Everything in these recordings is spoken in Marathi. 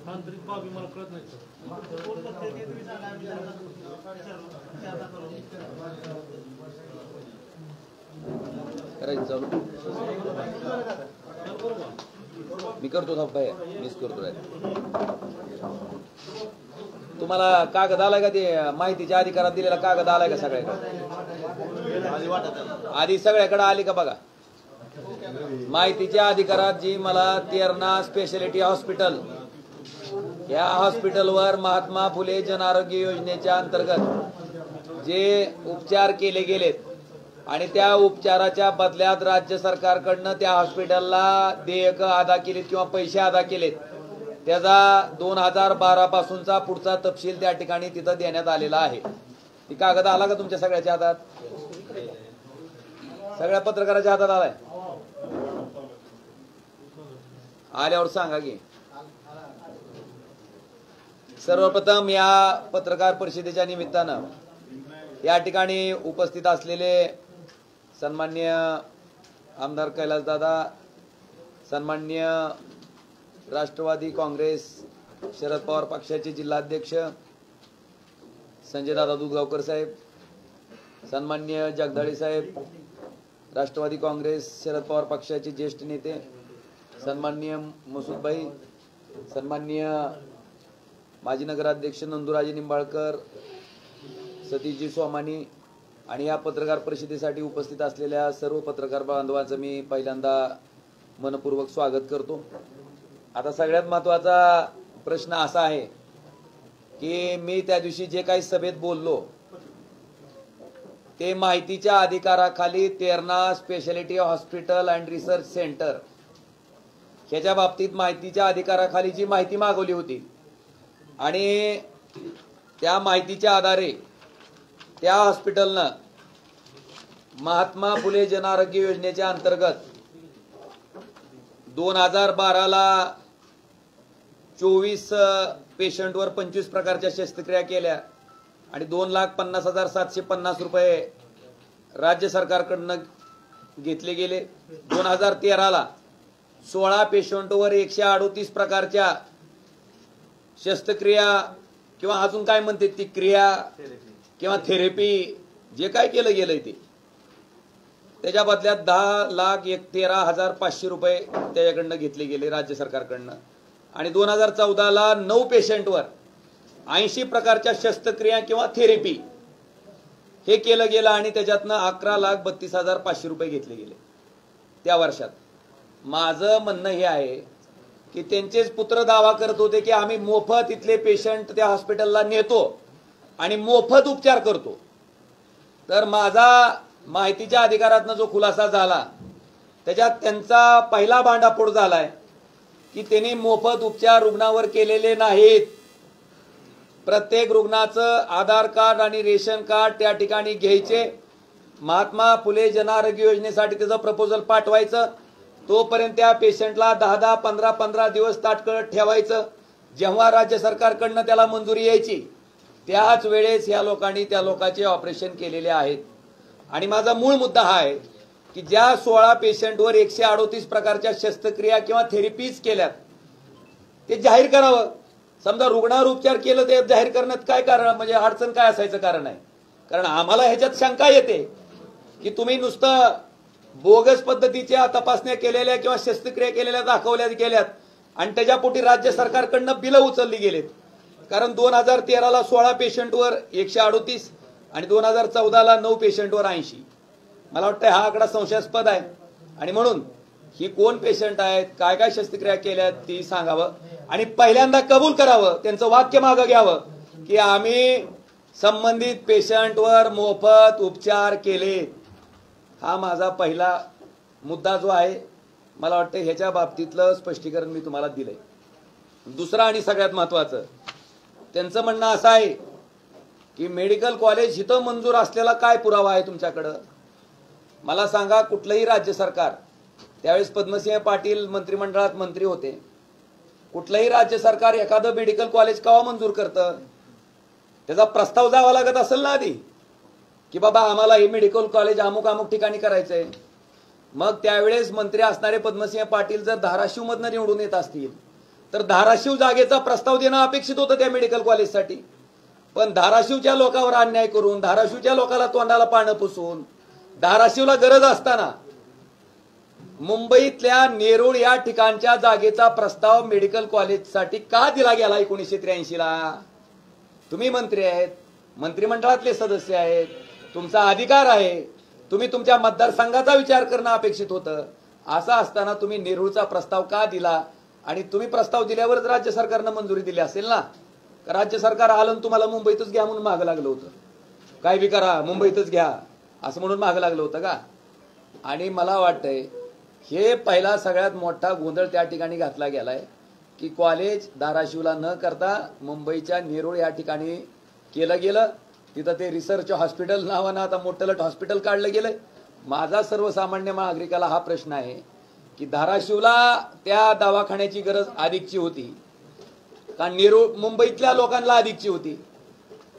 तांत्रिक बाबी मला कळत नाही करायचं मी करतो ना भाई मीच करतो तुम्हाला कागद आलाय का ते माहितीच्या अधिकारात दिलेला कागद आलाय का सगळ्याकडे आधी सगळ्याकडे आली का बघा माहितीच्या अधिकारात जी मला तेरणा स्पेशालिटी हॉस्पिटल या हॉस्पिटलवर महात्मा फुले जन आरोग्य योजनेच्या अंतर्गत जे उपचार केले गेलेत आणि त्या उपचाराच्या बदल्यात राज्य सरकारकडनं त्या हॉस्पिटलला देयक अदा केलीत किंवा पैसे अदा केलेत त्याचा 2012 पासूनचा पुढचा तपशील त्या ठिकाणी तिथं देण्यात आलेला आहे। ती कागद आला का तुमच्या सगळ्याच्या हातात सगळ्या पत्रकाराच्या हातात आलाय आल्यावर सांगा की सर्वप्रथम या पत्रकार परिषदेच्या निमित्तानं या ठिकाणी उपस्थित असलेले सन्माननीय आमदार कैलासदादा सन्माननीय राष्ट्रवादी काँग्रेस शरद पवार पक्षाचे जिल्हाध्यक्ष संजयदादा दुधगावकर साहेब सन्माननीय जगदाळे साहेब राष्ट्रवादी काँग्रेस शरद पवार पक्षाचे ज्येष्ठ नेते सन्माननीय मसूदभाई सन्माननीय माजी नगराध्यक्ष नंदुराजे निंबाळकर सतीशजी सोमानी आणि या पत्रकार परिषदेसाठी उपस्थित असलेल्या सर्व पत्रकार बांधवांचं मी पहिल्यांदा मनपूर्वक स्वागत करतो। आता सगळ्यात महत्त्वाचा प्रश्न असा आहे की मी त्या दिवशी जे काही सभेत बोललो ते माहितीच्या अधिकाराखाली Terna speciality hospital and research centre ह्याच्या बाबतीत माहितीच्या अधिकाराखाली जी माहिती मागवली होती आणि त्या माहितीच्या आधारे त्या हॉस्पिटलनं महात्मा फुले जन आरोग्य योजनेच्या अंतर्गत 2012 ला 24 पेशंटवर 25 प्रकारच्या शस्त्रक्रिया केल्या आणि 2,50,750 रुपये राज्य सरकारकडनं घेतले गेले। 2013 ला 16 पेशंटवर 138 प्रकारच्या शस्त्रक्रिया किंवा अजून काय म्हणते ती क्रिया किंवा थेरपी जे काय केलं गेलंय ते त्याच्या बदल्यात 10,13,500 रुपये त्याच्याकडनं घेतले गेले राज्य सरकारकडनं आणि 2014 ला 9 पेशंटवर 80 प्रकारच्या शस्त्रक्रिया किंवा थेरपी हे केलं गेलं आणि त्याच्यातनं 11,32,500 रुपये घेतले गेले त्या वर्षात। माझं म्हणणं हे आहे की त्यांचेच पुत्र दावा करत होते की आम्ही मोफत इथले पेशंट त्या हॉस्पिटलला नेतो आणि मोफत उपचार करतो। तर माझा माहितीच्या अधिकारातनं जो खुलासा झाला त्याच्यात त्यांचा पहिला भांडाफोड झालाय की त्यांनी मोफत उपचार रुग्णावर केलेले नाहीत। प्रत्येक रुग्णाचं आधार कार्ड आणि रेशन कार्ड त्या ठिकाणी घ्यायचे महात्मा फुले जन आरोग्य योजनेसाठी त्याचं प्रपोजल पाठवायचं तोपर्यंत त्या पेशंटला 10 15 दिवस ताटकळत ठेवायचं जेव्हा राज्य सरकारकडनं त्याला मंजुरी यायची त्याच वेळेस या लोकांनी त्या लोकांचे ऑपरेशन केलेले आहेत। आणि माझा मूळ मुद्दा हा आहे की ज्या 16 पेशंटवर 138 प्रकारच्या शस्त्रक्रिया किंवा थेरपीज केल्यात ते जाहीर करावं। समजा रुग्णावर उपचार केलं ते जाहीर करण्यात काय कारण म्हणजे अडचण काय असायचं कारण आहे कारण आम्हाला ह्याच्यात शंका येते की तुम्ही नुसतं बोगस पद्धतीच्या तपासण्या केलेल्या किंवा शस्त्रक्रिया केलेल्या दाखवल्या गेल्यात आणि त्याच्यापोटी राज्य सरकारकडनं बिलं उचलली गेलेत कारण 2013 ला 16 पेशंटवर 138 आणि 2014 ला 9 पेशंटवर 80 मला वाटतं हा आकडा संशयास्पद आहे आणि म्हणून ही कोण पेशंट आहेत काय काय शस्त्रक्रिया केल्यात ती सांगावं आणि पहिल्यांदा कबूल करावं त्यांचं वाक्य मागं घ्यावं की आम्ही संबंधित पेशंटवर मोफत उपचार केले। हा माझा पहिला मुद्दा जो आहे मला वाटतं ह्याच्या बाबतीतलं स्पष्टीकरण मी तुम्हाला दिलंय। दुसरं आणि सगळ्यात महत्त्वाचं त्यांचं म्हणणं असं आहे की मेडिकल कॉलेज इथं मंजूर असलेला काय पुरावा आहे तुमच्याकडं मला सांगा। कुठलंही राज्य सरकार त्यावेळेस पद्मसिंह पाटील मंत्रिमंडळात मंत्री होते कुठलंही राज्य सरकार एखादं मेडिकल कॉलेज केव्हा मंजूर करतं त्याचा प्रस्ताव जावा लागत असेल ना आधी की बाबा आम्हाला हे मेडिकल कॉलेज अमुक अमुक ठिकाणी करायचंय मग त्यावेळेस मंत्री असणारे पद्मसिंह पाटील जर धाराशिवमधनं निवडून येत असतील तर धाराशिव जागेचा प्रस्ताव देणं अपेक्षित होतं त्या मेडिकल कॉलेजसाठी. पण धाराशिवच्या लोकांवर अन्याय करून, धाराशिवच्या लोकांना तोंडाला पानं पुसून, धाराशिवला गरज असताना मुंबईतल्या नेरूळ या ठिकाणच्या जागेचा प्रस्ताव मेडिकल कॉलेजसाठी का दिला गेला 1983 ला? तुम्ही मंत्री आहेत, मंत्रिमंडळातले सदस्य आहेत, तुमचा अधिकार आहे, तुम्ही तुमच्या मतदारसंघाचा विचार करणं अपेक्षित होतं. असं असताना तुम्ही नेरूळचा प्रस्ताव का दिला? आणि तुम्ही प्रस्ताव दिल्यावरच राज्य सरकारनं मंजुरी दिली असेल ना? राज्य सरकार आलं तुम्हाला मुंबईतच घ्या म्हणून मागं लागलं होतं, काय बी करा मुंबईतच घ्या असं म्हणून मागं लागलं होतं का? आणि मला वाटतंय हे पहिला सगळ्यात मोठा गोंधळ त्या ठिकाणी घातला गेलाय की कॉलेज धाराशिवला न करता मुंबईच्या नेरूळ या ठिकाणी केलं गेलं. तिथं ते रिसर्च हॉस्पिटल नावानं आता मोठं हॉस्पिटल काढलं गेलंय. माझा सर्वसामान्य नागरिकाला हा प्रश्न आहे की धाराशिवला त्या दवाखान्याची गरज अधिकची होती का नेरूळ मुंबईतल्या लोकांना अधिकची होती?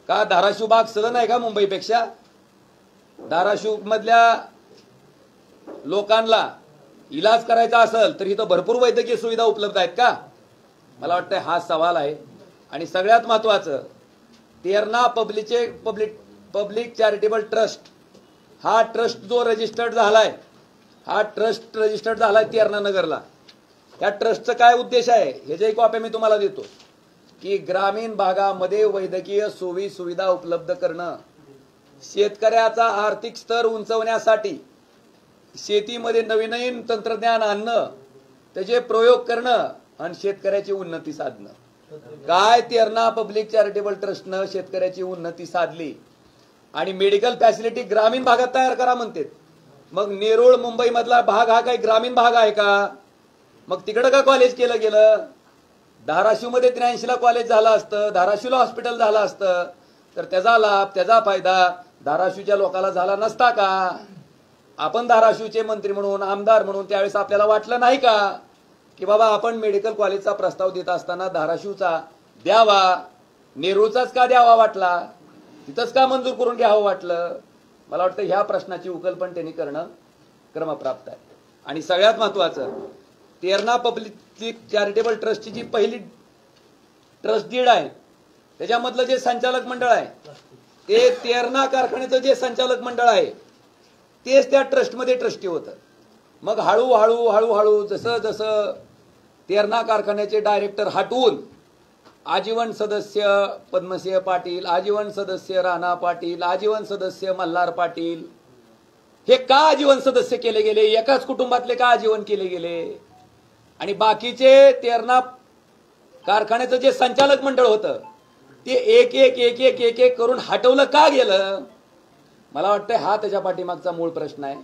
का धाराशिव भाग सदन आहे का मुंबईपेक्षा? धाराशिव मधल्या लोकांना इलाज करायचा असेल तर इथं भरपूर वैद्यकीय सुविधा उपलब्ध आहेत का? मला वाटतं हा सवाल आहे. आणि सगळ्यात महत्वाचं, तेरणा पब्लिक चॅरिटेबल ट्रस्ट हा ट्रस्ट जो रजिस्टर्ड झालाय, हा ट्रस्ट रजिस्टर्ड झालाय तेरणा नगरला. या ट्रस्टचा काय उद्देश आहे ह्याची एक कॉपी मी तुम्हाला देतो की ग्रामीण भागामध्ये वैद्यकीय सोयी सुविधा उपलब्ध करणं, शेतकऱ्याचा आर्थिक स्तर उंचवण्यासाठी शेतीमध्ये नवीन नवीन तंत्रज्ञान आणणं, त्याचे प्रयोग करणं आणि शेतकऱ्याची उन्नती साधणं. काय तेरणा पब्लिक चॅरिटेबल ट्रस्टनं शेतकऱ्याची उन्नती साधली आणि मेडिकल फॅसिलिटी ग्रामीण भागात तयार करा म्हणते. मग नेरूळ मुंबई मधला भाग हा काही ग्रामीण भाग आहे का? मग तिकडं का कॉलेज केलं गेलं? धाराशिव मध्ये 83 ला कॉलेज झालं असतं, धाराशिवला हॉस्पिटल झालं असतं तर त्याचा लाभ, त्याचा फायदा धाराशिवच्या लोकांना झाला नसता का? आपण धाराशिवचे मंत्री म्हणून, आमदार म्हणून त्यावेळेस आपल्याला वाटलं नाही का की बाबा आपण मेडिकल कॉलेजचा प्रस्ताव देत असताना धाराशिवचा द्यावा, नेरूळचाच का द्यावा वाटला? तिथंच का मंजूर करून घ्यावं वाटलं? मला वाटतं ह्या प्रश्नाची उकल पण त्यांनी करणं क्रमप्राप्त आहे. आणि सगळ्यात महत्वाचं, तेरणा पब्लिक चॅरिटेबल ट्रस्टची जी पहिली ट्रस्ट डीड आहे त्याच्यामधलं जे संचालक मंडळ आहे ते तेरणा कारखान्याचं जे संचालक मंडळ आहे तेच त्या ट्रस्टमध्ये ट्रस्टी होतं. मग हळूहळू हळूहळू जसं जसं तेरणा कारखान्याचे डायरेक्टर हटवून आजीवन सदस्य पद्मसिंह पाटील, आजीवन सदस्य राणा पाटील, आजीवन सदस्य मल्हार पाटील, हे का आजीवन सदस्य केले गेले? एकाच कुटुंबातले का आजीवन केले गेले? आणि बाकीचे तेरणा कारखान्याचं जे संचालक मंडळ होतं ते एक एक एक एक एक एक करून हटवलं का गेलं? मला वाटतं हा त्याच्या पाठीमागचा मूळ प्रश्न आहे.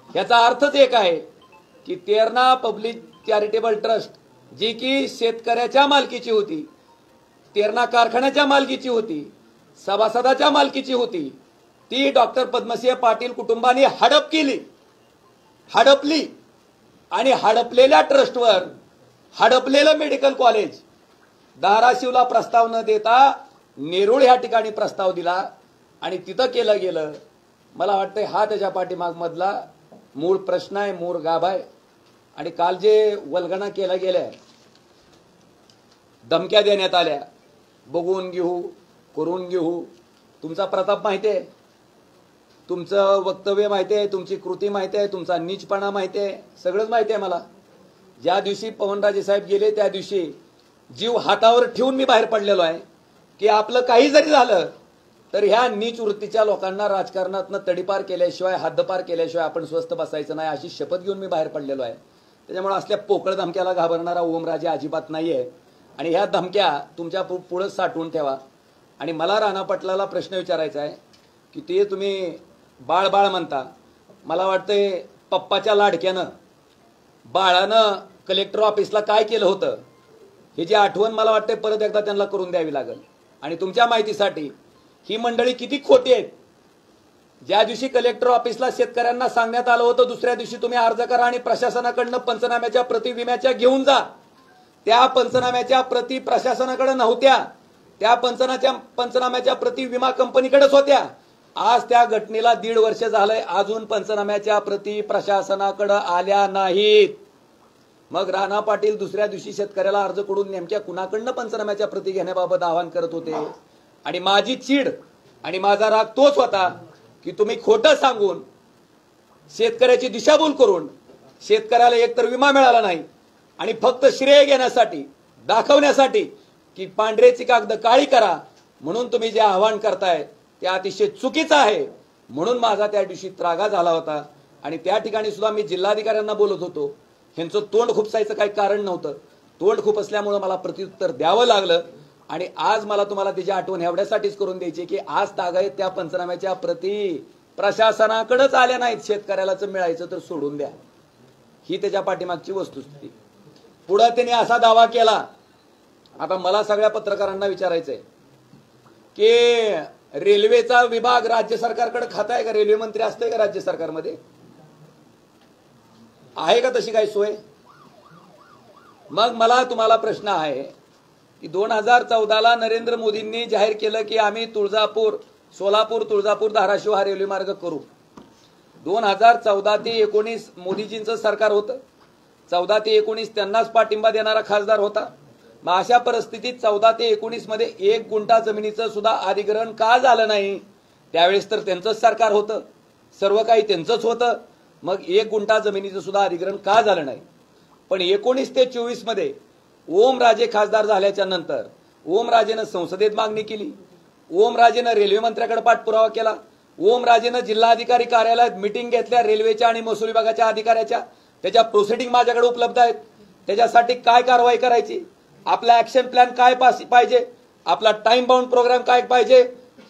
याचा अर्थच एक आहे की तेरणा पब्लिक चॅरिटेबल ट्रस्ट जी की शेतकऱ्याच्या मालकीची होती, तेरणा कारखान्याच्या मालकीची होती, सभासदाच्या मालकीची होती, ती डॉक्टर पद्मसिंह पाटील कुटुंबाने हडप केली, हडपली. आणि हडपलेल्या ट्रस्टवर हडपलेलं मेडिकल कॉलेज धाराशिवला प्रस्ताव न देता नेरूळ या ठिकाणी प्रस्ताव दिला आणि तिथं केलं गेलं. मला वाटतं हा त्याच्या पाठीमाग मधला मूळ प्रश्न आहे, मूळ गाभ आहे. आणि काल जे वल्गना केल्या गेल्या, धमक्या देण्यात आल्या, बघून घेऊ, करून घेऊ, तुमचा प्रताप माहिती आहे, तुमचं वक्तव्य माहिती आहे, तुमची कृती माहिती आहे, तुमचा नीचपणा माहिती आहे, सगळंच माहिती आहे मला. ज्या दिवशी पवनराजे साहेब गेले त्या दिवशी जीव हातावर ठेवून मी बाहेर पडलेलो आहे की आपलं काही जरी झालं तर ह्या नीच वृत्तीच्या लोकांना राजकारणातनं तडीपार केल्याशिवाय, हद्दपार केल्याशिवाय आपण स्वस्थ बसायचं नाही, अशी शपथ घेऊन मी बाहेर पडलेलो आहे. त्याच्यामुळे असल्या पोकळ धमक्याला घाबरणारा ओमराजे अजिबात नाहीये. आणि ह्या धमक्या तुमच्या पुढे साठवून ठेवा. आणि मला राणा पाटलाला प्रश्न विचारायचा आहे की ते तुम्ही बाळ बाळ म्हणता, मला वाटतंय पप्पाच्या लाडक्यानं बाळानं कलेक्टर ऑफिसला काय केलं होतं हे जी आठवण मला वाटतंय परत एकदा त्यांना करून द्यावी लागेल. आणि तुमच्या माहितीसाठी ही मंडळी किती खोटी आहेत. ज्या दिवशी कलेक्टर ऑफिसला शेतकऱ्यांना सांगण्यात आलं होतं दुसऱ्या दिवशी तुम्ही अर्ज करा आणि प्रशासनाकडनं पंचनाम्याच्या प्रति विम्याच्या घेऊन जा, त्या पंचनाम्याच्या प्रति प्रशासनाकडे नव्हत्या, त्या पंचनाम्याच्या प्रति विमा कंपनीकडेच होत्या. आज त्या घटनेला 1.5 वर्ष झालंय, अजून पंचनाम्याच्या प्रती प्रशासनाकडे आल्या नाहीत. मग राणा पाटील दुसऱ्या दिवशी शेतकऱ्याला अर्ज करून नेमक्या कुणाकडनं पंचनाम्याच्या प्रती घेण्याबाबत आवाहन करत होते. आणि माझी चीड आणि माझा राग तोच होता की तुम्ही खोटं सांगून शेतकऱ्याची दिशाभूल करून शेतकऱ्याला एकतर विमा मिळाला नाही आणि फक्त श्रेय घेण्यासाठी दाखवण्यासाठी की पांढरेची कागद काळी करा म्हणून तुम्ही जे आवाहन करताय ते अतिशय चुकीचं आहे. म्हणून माझा त्या दिवशी त्रागा झाला होता. आणि त्या ठिकाणी सुद्धा मी जिल्हाधिकाऱ्यांना बोलत होतो. ह्यांचं तोंड खुपसायचं काही कारण नव्हतं. तोंड खूप असल्यामुळे मला प्रत्युत्तर द्यावं लागलं. आणि आज मला तुम्हाला त्याची आठवण एवढ्यासाठीच करून द्यायची की आज तागायत त्या पंचनाम्याच्या प्रती प्रशासनाकडेच आल्या नाहीत. शेतकऱ्यालाच मिळायचं तर सोडून द्या, ही त्याच्या पाठीमागची वस्तुस्थिती. पुढे त्यांनी असा दावा केला. आता मला सगळ्या पत्रकारांना विचारायचंय की रेल्वेचा विभाग राज्य सरकारकडे खातं आहे का? रेल्वे मंत्री असते का राज्य सरकारमध्ये? आहे का तशी काही सोय? मग मला तुम्हाला प्रश्न आहे की 2014ला नरेंद्र मोदींनी जाहीर केलं की आम्ही सोलापूर तुळजापूर धाराशिव हा रेल्वे मार्ग करू. 2014 ते 19 मोदीजींचं सरकार होतं. 14 ते 19 त्यांनाच पाठिंबा देणारा खासदार होता. मग अशा परिस्थितीत 14 ते 19 मध्ये 1 गुंठा जमिनीचं सुद्धा अधिग्रहण का झालं नाही? त्यावेळेस तर त्यांचंच सरकार होतं, सर्व काही त्यांचंच होतं. मग 1 गुंठा जमिनीचं सुद्धा अधिग्रहण का झालं नाही? पण 19 ते 24 मध्ये ओमराजे खासदार झाल्याच्या नंतर ओमराजेनं संसदेत मागणी केली. ओमराजेनं रेल्वे मंत्र्याकडे पाठपुरावा केला. ओमराजेनं जिल्हाधिकारी कार्यालयात मिटिंग घेतल्या रेल्वेच्या आणि महसूल विभागाच्या अधिकाऱ्याच्या. त्याच्या प्रोसिडिंग माझ्याकडे उपलब्ध आहेत. त्याच्यासाठी काय कारवाई करायची, आपला ऍक्शन प्लॅन काय पाहिजे, आपला टाइम बाउंड प्रोग्राम काय पाहिजे,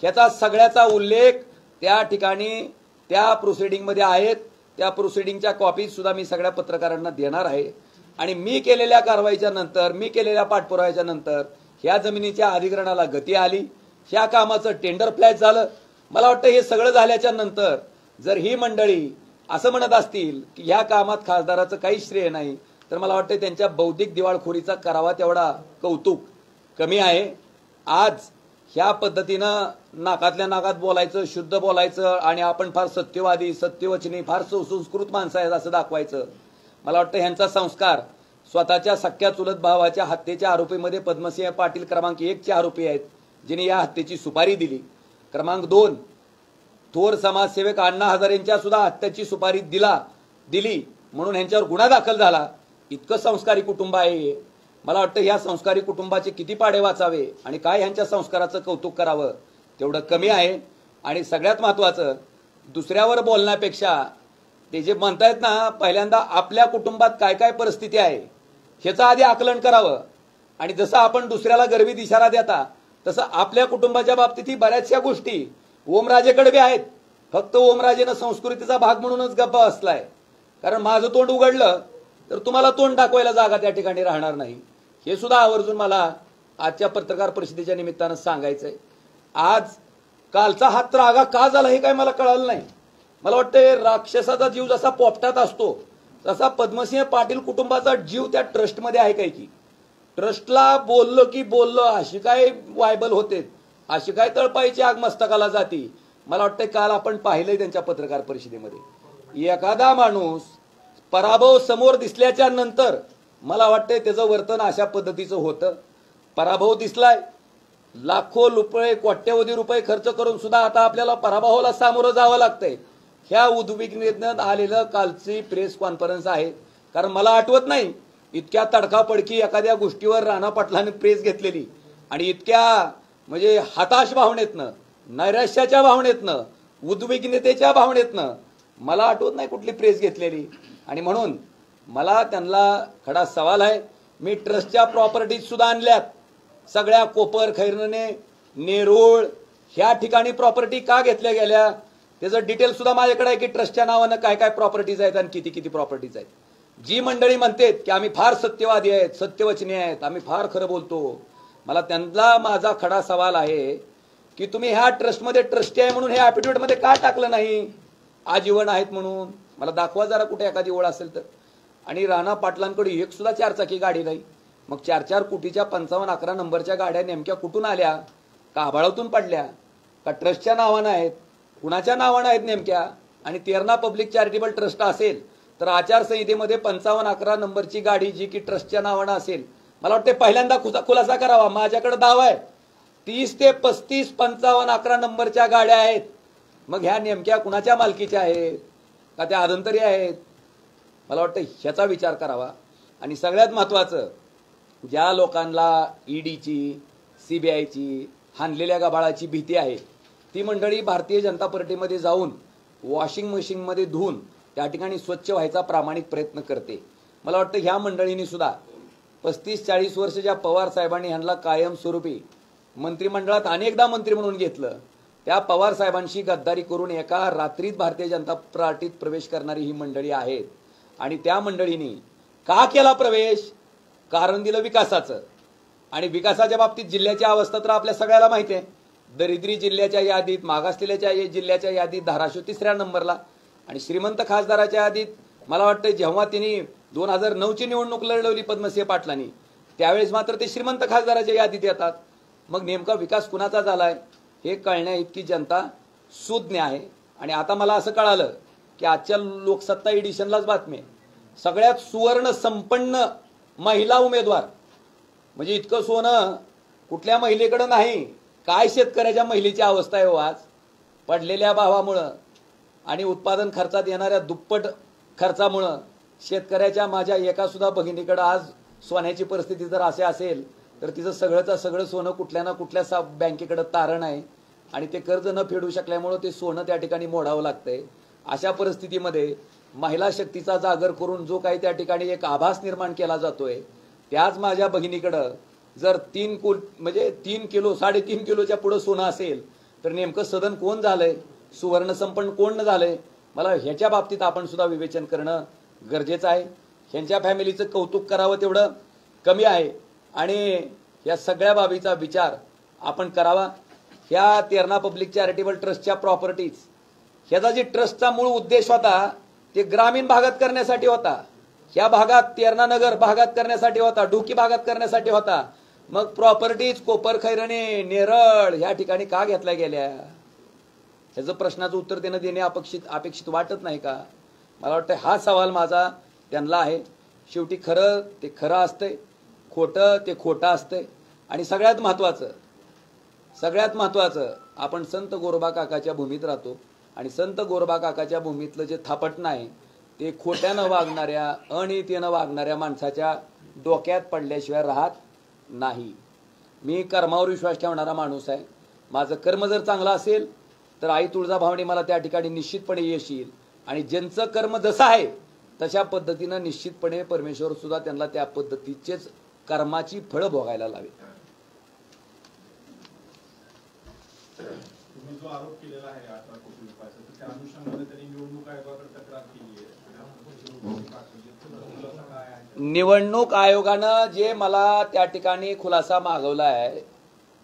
ह्याचा सगळ्याचा उल्लेख त्या ठिकाणी त्या प्रोसिडिंग मध्ये आहेत. त्या प्रोसिडिंगच्या कॉपी सुद्धा मी सगळ्या पत्रकारांना देणार आहे. आणि मी केलेल्या कारवाईच्या नंतर, मी केलेल्या पाठपुराव्याच्या नंतर ह्या जमिनीच्या अधिग्रहणाला गती आली. ह्या कामाचं टेंडर फ्लॅश झालं. मला वाटतं हे सगळं झाल्याच्या नंतर जर ही मंडळी असं म्हणत असतील की ह्या कामात खासदाराचं काही श्रेय नाही, तर मला वाटतं त्यांच्या बौद्धिक दिवाळखोरीचा करावा तेवढा कौतुक कमी आहे. आज ह्या पद्धतीनं नाकातल्या नाकात बोलायचं, शुद्ध बोलायचं आणि आपण फार सत्यवादी, सत्यवचनी, फार सुसंस्कृत माणसं आहेत असं दाखवायचं. मला वाटतं ह्यांचा संस्कार स्वतःच्या सख्या चुलत भावाच्या हत्येच्या आरोपीमध्ये पद्मसिंह पाटील क्रमांक 1 चे आरोपी आहेत, जिने या हत्येची सुपारी दिली. क्रमांक 2 थोर समाजसेवक अण्णा हजारेंच्या सुद्धा हत्येची सुपारी दिली म्हणून ह्यांच्यावर गुन्हा दाखल झाला. इतकं संस्कारी कुटुंब आहे. मला वाटतं ह्या संस्कारी कुटुंबाचे किती पाडे वाचावे आणि काय ह्यांच्या संस्काराचं कौतुक करावं तेवढं कमी आहे. आणि सगळ्यात महत्वाचं, दुसऱ्यावर बोलण्यापेक्षा ते जे म्हणतायत ना, पहिल्यांदा आपल्या कुटुंबात काय काय परिस्थिती आहे ह्याचं आधी आकलन करावं. आणि जसं आपण दुसऱ्याला गर्वित इशारा देता तसं आपल्या कुटुंबाच्या बाबतीतही बऱ्याचशा गोष्टी ओमराजेकडे बी आहेत. फक्त ओमराजेनं संस्कृतीचा भाग म्हणूनच गप्पा असलाय. कारण माझं तोंड उघडलं तर तुम्हाला तोंड दाखवायला जागा त्या ठिकाणी राहणार नाही. हे सुद्धा आवर्जून मला आजच्या पत्रकार परिषदेच्या निमित्तानं सांगायचंय. आज कालचा हा त्रागा का झाला हे काय मला कळालं नाही. मला वाटतं राक्षसाचा जीव जसा पोपटात असतो तसा पद्मसिंह पाटील कुटुंबाचा जीव त्या ट्रस्टमध्ये आहे काय की ट्रस्टला बोललो की बोललो अशी काय वायबल होते, अशी काय तळपायची आग मस्तकाला जाती. मला वाटतं काल आपण पाहिलंय त्यांच्या पत्रकार परिषदेमध्ये एखादा माणूस पराभव समोर दिसल्याच्या नंतर मला वाटतंय त्याचं वर्तन अशा पद्धतीचं होतं. पराभव दिसलाय, लाखो रुपये कोट्यवधी रुपये खर्च करून सुद्धा आता आपल्याला पराभवाला सामोरं जावं लागतंय. ह्या उद्विग्नतेनं आलेलं कालची प्रेस कॉन्फरन्स आहे. कारण मला आठवत नाही इतक्या तडकाफडकी एखाद्या गोष्टीवर राणा पाटलांनी प्रेस घेतलेली आणि इतक्या म्हणजे हताश भावनेतनं, नैराश्याच्या भावनेतनं, उद्विग्नतेच्या भावनेतनं मला आठवत नाही कुठली प्रेस घेतलेली. आणि म्हणून मला त्यांना खडा सवाल आहे. मी ट्रस्टच्या प्रॉपर्टीज सुद्धा आणल्यात सगळ्या. कोपर, खैरणे, नेरूळ ह्या ठिकाणी प्रॉपर्टी का घेतल्या गेल्या त्याचं डिटेल सुद्धा माझ्याकडे आहे की ट्रस्टच्या नावानं काय काय प्रॉपर्टीज आहेत आणि किती किती प्रॉपर्टीज आहेत. जी मंडळी म्हणतात की आम्ही फार सत्यवादी आहेत, सत्यवचनी आहेत, आम्ही फार खरं बोलतो, मला त्यांना माझा खडा सवाल आहे की तुम्ही ह्या ट्रस्टमध्ये ट्रस्टी आहे म्हणून हे ॲफिडेव्हिटमध्ये का टाकलं नाही आजीवन आहेत म्हणून? मला दाखवा जरा कुठे एखादी ओळ असेल तर. आणि राणा पाटलांकडे एक सुद्धा 4 चाकी गाडी नाही. मग 4-4 कोटीच्या 55-11 नंबरच्या गाड्या नेमक्या कुठून आल्या? का आभाळातून पडल्या? का ट्रस्टच्या नावानं आहेत? कुणाच्या नावानं आहेत नेमक्या, आणि तेरणा पब्लिक चॅरिटेबल ट्रस्ट असेल तर आचारसंहितेमध्ये 5511 नंबरची गाडी जी की ट्रस्टच्या नावानं असेल, मला वाटते पहिल्यांदा खुलासा करावा. माझ्याकडे दावा आहे 30 ते 35 5511 नंबरच्या गाड्या आहेत. मग ह्या नेमक्या कुणाच्या मालकीच्या आहेत का त्या आदंतरी आहेत? मला वाटतं ह्याचा विचार करावा. आणि सगळ्यात महत्वाचं, ज्या लोकांना ईडीची सीबीआयची हाणलेल्या गबाळाची भीती आहे ती मंडळी भारतीय जनता पार्टीमध्ये जाऊन वॉशिंग मशीनमध्ये धुवून त्या ठिकाणी स्वच्छ व्हायचा प्रामाणिक प्रयत्न करते. मला वाटतं ह्या मंडळींनी सुद्धा 35-40 वर्ष ज्या पवार साहेबांनी ह्यांना कायमस्वरूपी मंत्रिमंडळात अनेकदा मंत्री म्हणून घेतलं, त्या पवार साहेबांशी गद्दारी करून एका रात्रीत भारतीय जनता पार्टीत प्रवेश करणारी ही मंडळी आहेत. आणि त्या मंडळींनी का केला प्रवेश? कारण दिलं विकासाचं. आणि विकासाच्या बाबतीत जिल्ह्याची अवस्था तर आपल्या सगळ्याला माहिती आहे. दरिद्री जिल्ह्याच्या यादीत, मागासलेल्या जिल्ह्याच्या यादीत धाराशिव 3ऱ्या नंबरला, आणि श्रीमंत खासदाराच्या यादीत मला वाटतं जेव्हा त्यांनी 2009ची निवडणूक लढवली पद्मसिंह पाटलांनी, त्यावेळेस मात्र ते श्रीमंत खासदाराच्या यादीत येतात. मग नेमका विकास कुणाचा झालाय हे कळण्या इतकी जनता सुज्ञ आहे. आणि आता मला असं कळालं की आजच्या लोकसत्ता एडिशनलाच बातमी, सगळ्यात सुवर्ण संपन्न महिला उमेदवार, म्हणजे इतकं सोनं कुठल्या महिलेकडे नाही. काय शेतकऱ्याच्या महिलेची अवस्था आहे हो आज, पडलेल्या भावामुळं आणि उत्पादन खर्चात येणाऱ्या दुप्पट खर्चामुळं शेतकऱ्याच्या माझ्या एका सुद्धा भगिनीकडे आज सोन्याची परिस्थिती जर असे असेल तर तिचं सगळंचं सगळं सोनं कुठल्या ना कुठल्या बँकेकडे तारण आहे, आणि ते कर्ज न फेडू शकल्यामुळं ते सोनं त्या ठिकाणी मोडावं लागतंय. अशा परिस्थितीमध्ये महिला शक्तीचा जागर करून जो काही त्या ठिकाणी एक आभास निर्माण केला जातोय, त्याच माझ्या भगिनीकडं जर 3 किलो 3.5 किलोच्या पुढे सोनं असेल तर नेमकं सदन कोण झालंय, सुवर्ण संपन्न कोण झालंय? मला ह्याच्या बाबतीत आपण सुद्धा विवेचन करणं गरजेचं आहे. ह्यांच्या फॅमिलीचं कौतुक करावं तेवढं कमी आहे. आणि या सगळ्या बाबीचा विचार आपण करावा. ह्या तेरणा पब्लिक चॅरिटेबल ट्रस्टच्या प्रॉपर्टीज, ह्याचा जे ट्रस्टचा मूळ उद्देश होता ते ग्रामीण भागात करण्यासाठी होता, ह्या भागात तेरणा नगर भागात करण्यासाठी होता, डुकी भागात करण्यासाठी होता. मग प्रॉपर्टीज कोपरखैरणे, नेरळ ह्या ठिकाणी का घेतल्या गेल्या? ह्याचं प्रश्नाचं उत्तर देणे अपेक्षित वाटत नाही का? मला वाटतं हा सवाल माझा त्यांना आहे. शेवटी खरं ते खरं असतंय, खोटं ते खोटं असतंय. आणि सगळ्यात महत्वाचं आपण संत गोरोबा काकाच्या भूमीत राहतो, आणि संत गोरोबा काकाच्या भूमीतलं जे थापटणं आहे ते खोट्यानं वागणाऱ्या, अनितीनं वागणाऱ्या माणसाच्या डोक्यात पडल्याशिवाय राहत नाही. मी कर्मावर विश्वास ठेवणारा माणूस आहे. माझं कर्म जर चांगलं असेल तर आई तुळजाभवानी मला त्या ठिकाणी निश्चितपणे यश येईल, आणि ज्यांचं कर्म जसं आहे तशा पद्धतीनं निश्चितपणे परमेश्वर सुद्धा त्यांना त्या पद्धतीचेच कर्माची फळं भोगायला लावेल. तुम्ही जो आरोप केलेला आहे 18 कोटी रुपयाचा, त्या अनुषंगाने त्यांनी निवडणूक आयोगाकडे तक्रार केली आहे. निवडणूक आयोगानं जे मला त्या ठिकाणी खुलासा मागवला आहे,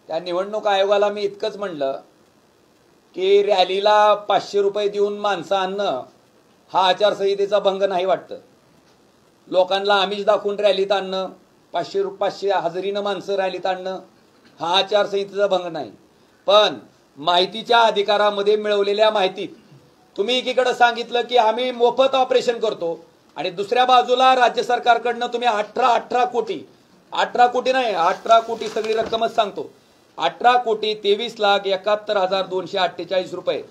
त्या निवडणूक आयोगाला मी इतकंच म्हणलं की रॅलीला 500 रुपये देऊन माणसं आणणं हा आचारसंहितेचा भंग नाही वाटतं. लोकांना आमिष दाखवून रॅलीत आणणं, 500 हजेरीनं माणसं रॅलीत आणणं हा आचारसंहितेचा भंग नाही. पण माहितीच्या अधिकारामध्ये मिळवलेल्या माहितीत तुम्ही एकीकडे सांगितलं की आम्ही मोफत ऑपरेशन करतो, आणि दुसऱ्या बाजूला राज्य सरकारकडनं तुम्ही 18 कोटी नाही, 18 कोटी सगळी रक्कमच सांगतो, 18,23,71,248 रुपये.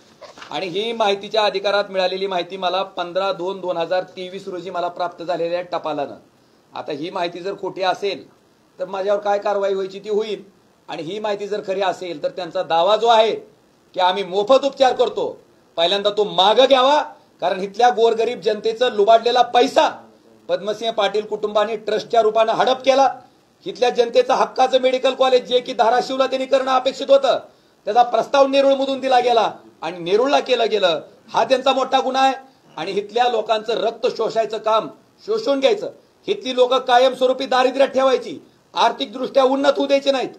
आणि ही माहितीच्या अधिकारात मिळालेली माहिती मला 15/2/2023 रोजी मला प्राप्त झालेल्या टपालानं. आता ही माहिती जर खोटी असेल तर माझ्यावर काय कारवाई व्हायची ती होईल, आणि ही माहिती जर खरी असेल तर त्यांचा दावा जो आहे की आम्ही मोफत उपचार करतो, पहिल्यांदा तो मागं घ्यावा. कारण इथल्या गोरगरीब जनतेचं लुबाडलेला पैसा पद्मसिंह पाटील कुटुंबाने ट्रस्टच्या रूपाने हडप केला. इथल्या जनतेचं हक्काचं मेडिकल कॉलेज जे की धाराशिवला त्यांनी करणं अपेक्षित होतं, त्याचा प्रस्ताव नेरूळमधून दिला गेला आणि नेरूळला केलं गेलं. हा त्यांचा मोठा गुन्हा आहे. आणि इथल्या लोकांचं रक्त शोषायचं काम, शोषून घ्यायचं, इथली लोक कायमस्वरूपी दारिद्र्यात ठेवायची, आर्थिकदृष्ट्या उन्नत होऊ द्यायचे नाहीत.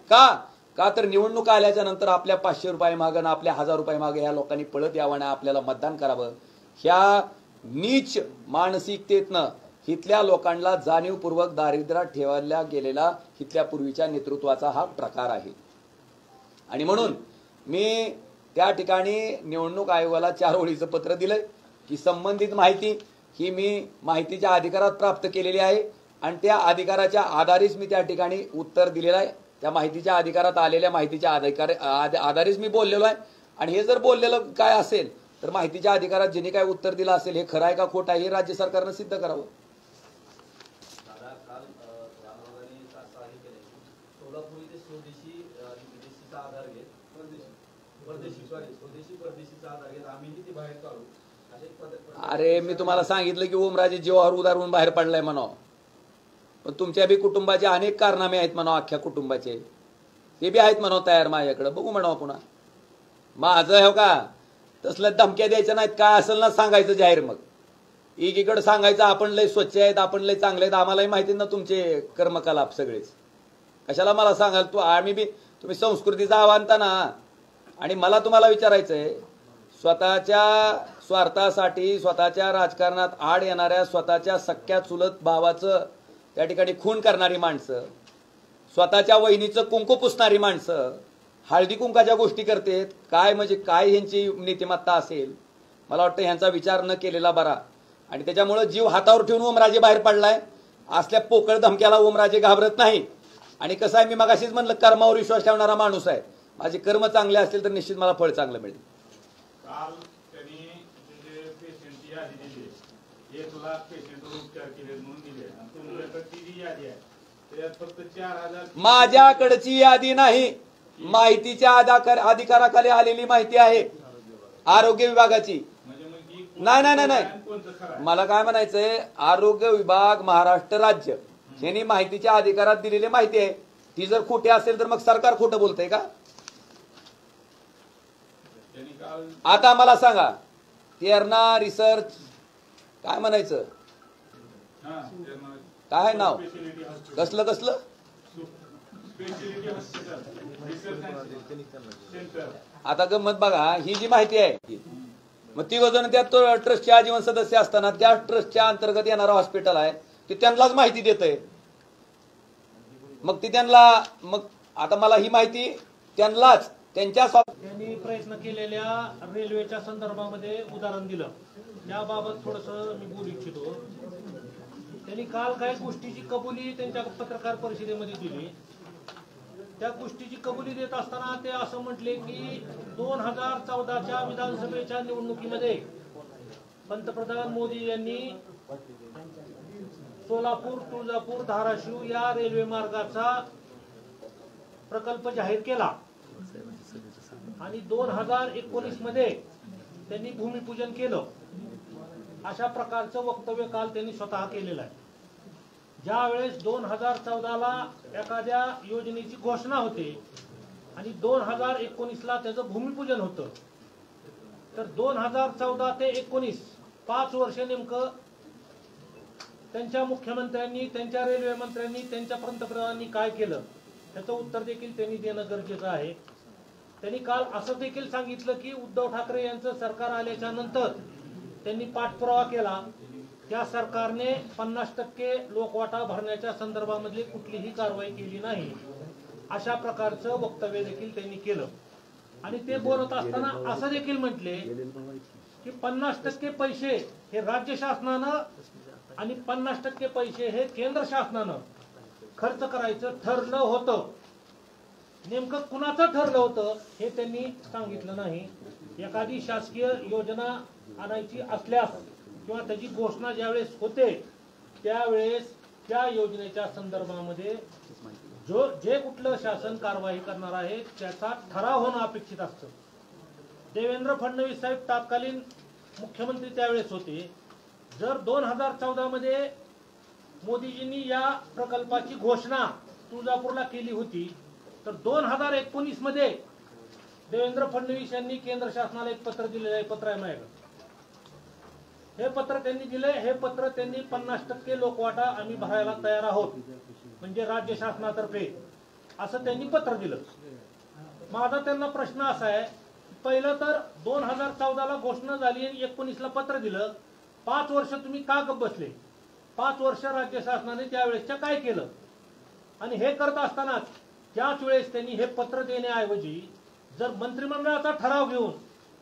का तर निवडणूक आल्याच्या नंतर आपल्या 500 रुपये मागं, आपल्या 1000 रुपये मागे ह्या लोकांनी पळत यावं ना आपल्याला मतदान करावं. ह्या नीच मानसिकतेतनं इथल्या लोकांना जाणीवपूर्वक दारिद्र्यात ठेवल्या गेलेला इथल्या पूर्वीच्या नेतृत्वाचा हा प्रकार आहे. आणि म्हणून मी त्या ठिकाणी निवडणूक आयोगाला 4 ओळीचं पत्र दिलंय की संबंधित माहिती ही मी माहितीच्या अधिकारात प्राप्त केलेली आहे आणि त्या अधिकाराच्या आधारेच मी त्या ठिकाणी उत्तर दिलेलं आहे. त्या माहितीच्या अधिकारात आलेल्या माहितीच्या आधारेच मी बोललेलो आहे आणि हे जर बोललेलं काय असेल तर माहितीच्या अधिकारात ज्यांनी काय उत्तर दिलं असेल हे खरं आहे का खोटं आहे हे राज्य सरकारनं सिद्ध करावं. अरे मी तुम्हाला सांगितलं की ओमराजे जीवावर उदारून बाहेर पडलाय म्हणावं, पण तुमच्या बी कुटुंबाचे अनेक कारनामे आहेत म्हणावं, अख्ख्या कुटुंबाचे ते बी आहेत म्हणावं तयार माझ्याकडे. बघू म्हणावं पुन्हा माझं हो का तसलं धमक्या द्यायच्या नाहीत. काय असेल ना सांगायचं जाहीर. मग एकीकडे सांगायचं आपण लय स्वच्छ आहेत, आपण लय चांगले आहेत, आम्हालाही माहिती ना तुमचे कर्मकलाप सगळेच. कशाला मला सांगाल तू आम्ही बी तुम्ही संस्कृतीचा आव्हानता ना. आणि मला तुम्हाला विचारायचंय स्वतःच्या स्वार्थासाठी स्वतःच्या राजकारणात आड येणाऱ्या स्वतःच्या सख्या चुलत भावाचं त्या ठिकाणी खून करणारी माणसं, स्वतःच्या वहिनीचं कुंकू पुसणारी माणसं हळदी कुंकाच्या गोष्टी करतेत. काय म्हणजे काय ह्यांची नीतिमत्ता असेल. मला वाटतं ह्यांचा विचार न केलेला बरा. आणि त्याच्यामुळे जीव हातावर ठेवून ओमराजे बाहेर पडलाय. असल्या पोकळ धमक्याला ओमराजे घाबरत नाही. आणि कसं आहे मी मगाशीच म्हणलं कर्मावर विश्वास ठेवणारा माणूस आहे. माझे कर्म चांगले असतील तर निश्चित मला फळ चांगलं मिळेल. काल त्यांनी पेशंटची यादी दिली 1 लाख पेशंटवर उपचार केले म्हणून दिले आणि तुमच्याकडे ती जी यादी आहे त्यात फक्त 4000. माझ्याकडची यादी नाही, माहितीच्या अधिकाराखाली आलेली माहिती आहे आरोग्य विभागाची. नाही नाही नाही मला काय म्हणायचंय आरोग्य विभाग महाराष्ट्र राज्य यांनी माहितीच्या अधिकारात दिलेली माहिती आहे. ती जर खोटी असेल तर मग सरकार खोटं बोलतंय का. आता मला सांगा तेरणा रिसर्च काय म्हणायचं काय नाव कसलं कसलं आता गंमत बघा. ही जी माहिती आहे मग ती वजन त्यात ट्रस्टचे आजीवन सदस्य असताना त्या ट्रस्टच्या अंतर्गत येणारं हॉस्पिटल आहे ते त्यांनाच माहिती देतंय. मग ती त्यांना मग आता मला ही माहिती त्यांनाच त्यांनी प्रयत्न केलेल्या रेल्वेच्या संदर्भामध्ये उदाहरण दिलं. त्याबाबत थोडंसं मी बोलू इच्छितो. त्यांनी काल काही गोष्टीची कबुली त्यांच्या पत्रकार परिषदेमध्ये दिली. त्या गोष्टीची कबुली देत असताना ते असं म्हटले की 2014च्या विधानसभेच्या निवडणुकीमध्ये पंतप्रधान मोदी यांनी सोलापूर तुळजापूर धाराशिव या रेल्वे मार्गाचा प्रकल्प जाहीर केला आणि 2019 मध्ये त्यांनी भूमिपूजन केलं. अशा प्रकारचं वक्तव्य काल त्यांनी स्वतः केलेलं आहे. ज्या वेळेस 2014ला एखाद्या योजनेची घोषणा होते आणि 2019ला त्याचं भूमिपूजन होतं तर 2014 ते 19 5 वर्ष नेमकं त्यांच्या मुख्यमंत्र्यांनी त्यांच्या रेल्वे मंत्र्यांनी त्यांच्या पंतप्रधानांनी काय केलं त्याचं उत्तर देखील त्यांनी देणं गरजेचं आहे. त्यांनी काल असं देखील सांगितलं की उद्धव ठाकरे यांचं सरकार आल्याच्या नंतर त्यांनी पाठपुरावा केला त्या सरकारने 50% लोकवाटा भरण्याच्या संदर्भामधली कुठलीही कारवाई केली नाही. अशा प्रकारचं वक्तव्य देखील त्यांनी केलं. आणि ते बोलत असताना असं देखील म्हटले की 50% पैसे हे राज्य शासनानं आणि 50% पैसे हे केंद्र शासनानं खर्च करायचं ठरलं होतं. नेमकं कुणाचं ठरलं होतं हे त्यांनी सांगितलं नाही. एखादी शासकीय योजना आणायची असल्यास किंवा त्याची घोषणा ज्यावेळेस होते त्यावेळेस त्या योजनेच्या संदर्भामध्ये जे कुठलं शासन कारवाई करणार आहे त्याचा ठराव होणं अपेक्षित असतं. देवेंद्र फडणवीस साहेब तत्कालीन मुख्यमंत्री त्यावेळेस होते. जर 2014 मध्ये मोदीजींनी या प्रकल्पाची घोषणा तुळजापूरला केली होती तर 2019 मध्ये देवेंद्र फडणवीस यांनी केंद्र शासनाला एक पत्र दिलेलं आहे. पत्र आहे माझ्याकडे. हे पत्र त्यांनी दिले. हे पत्र त्यांनी 50% लोकवाटा आम्ही भरायला तयार आहोत म्हणजे राज्य शासनातर्फे असं त्यांनी पत्र दिलं. माझा त्यांना प्रश्न असा आहे पहिलं तर 2014ला घोषणा झाली आणि 19ला पत्र दिलं. 5 वर्ष तुम्ही का गप्प बसले. 5 वर्ष राज्य शासनाने त्यावेळेसच्या काय केलं आणि हे करत असतानाच त्याच वेळेस त्यांनी हे पत्र देण्याऐवजी जर मंत्रिमंडळाचा ठराव घेऊन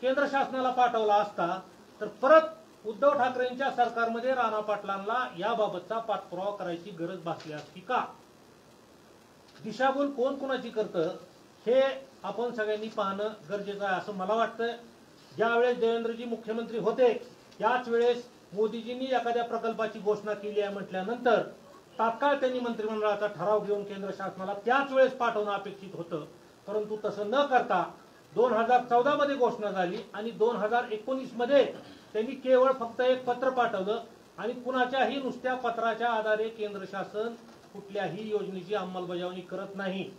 केंद्र शासनाला पाठवला असता तर परत उद्धव ठाकरेंच्या सरकारमध्ये राणा पाटलांना याबाबतचा पाठपुरावा करायची गरज भासली असती का? दिशाभूल कोण कोणाची करतं हे आपण सगळ्यांनी पाहणं गरजेचं आहे असं मला वाटतं. ज्यावेळेस देवेंद्रजी मुख्यमंत्री होते त्याच वेळेस मोदीजींनी एखाद्या प्रकल्पाची घोषणा केली आहे म्हटल्यानंतर तात्काळ त्यांनी मंत्रिमंडळाचा ठराव घेऊन केंद्र शासनाला त्याच वेळेस पाठवणं अपेक्षित होतं. परंतु तसं न करता 2014 मध्ये घोषणा झाली आणि 2019 मध्ये त्यांनी केवळ फक्त एक पत्र पाठवलं आणि कुणाच्याही नुसत्या पत्राच्या आधारे केंद्र शासन कुठल्याही योजनेची अंमलबजावणी करत नाही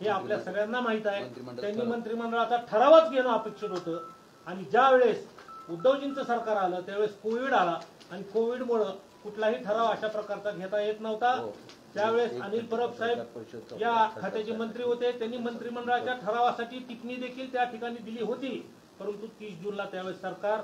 हे आपल्या सगळ्यांना माहित आहे. त्यांनी मंत्रिमंडळाचा ठरावच घेणं अपेक्षित होतं आणि ज्या वेळेस उद्धवजींचं सरकार आलं त्यावेळेस कोविड आला आणि कोविडमुळे कुठलाही ठराव अशा प्रकारचा घेता येत नव्हता. त्यावेळेस अनिल परब साहेब या खात्याचे मंत्री होते. त्यांनी मंत्रिमंडळाच्या ठरावासाठी टिप्पणी देखील त्या ठिकाणी दिली होती. परंतु 30 जूनला त्यावेळेस सरकार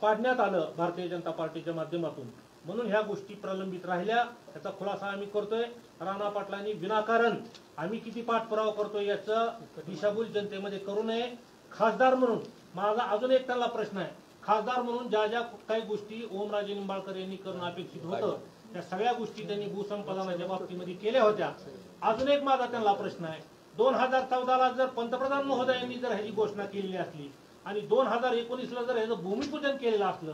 पाडण्यात आलं भारतीय जनता पार्टीच्या माध्यमातून. म्हणून ह्या गोष्टी प्रलंबित राहिल्या. त्याचा खुलासा आम्ही करतोय. राणा पाटलांनी विनाकारण आम्ही किती पाठपुरावा करतोय याचं दिशाभूल जनतेमध्ये करू नये. खासदार म्हणून माझा अजून एक त्यांना प्रश्न आहे. खासदार म्हणून ज्या ज्या काही गोष्टी ओमराजे निंबाळकर यांनी करणं अपेक्षित होतं त्या सगळ्या गोष्टी त्यांनी भूसंपादनाच्या बाबतीमध्ये केल्या होत्या. अजून एक माझा त्यांना प्रश्न आहे. 2014ला जर पंतप्रधान महोदयांनी जर ह्याची घोषणा केलेली असली आणि 2019ला जर ह्याचं भूमिपूजन केलेलं असलं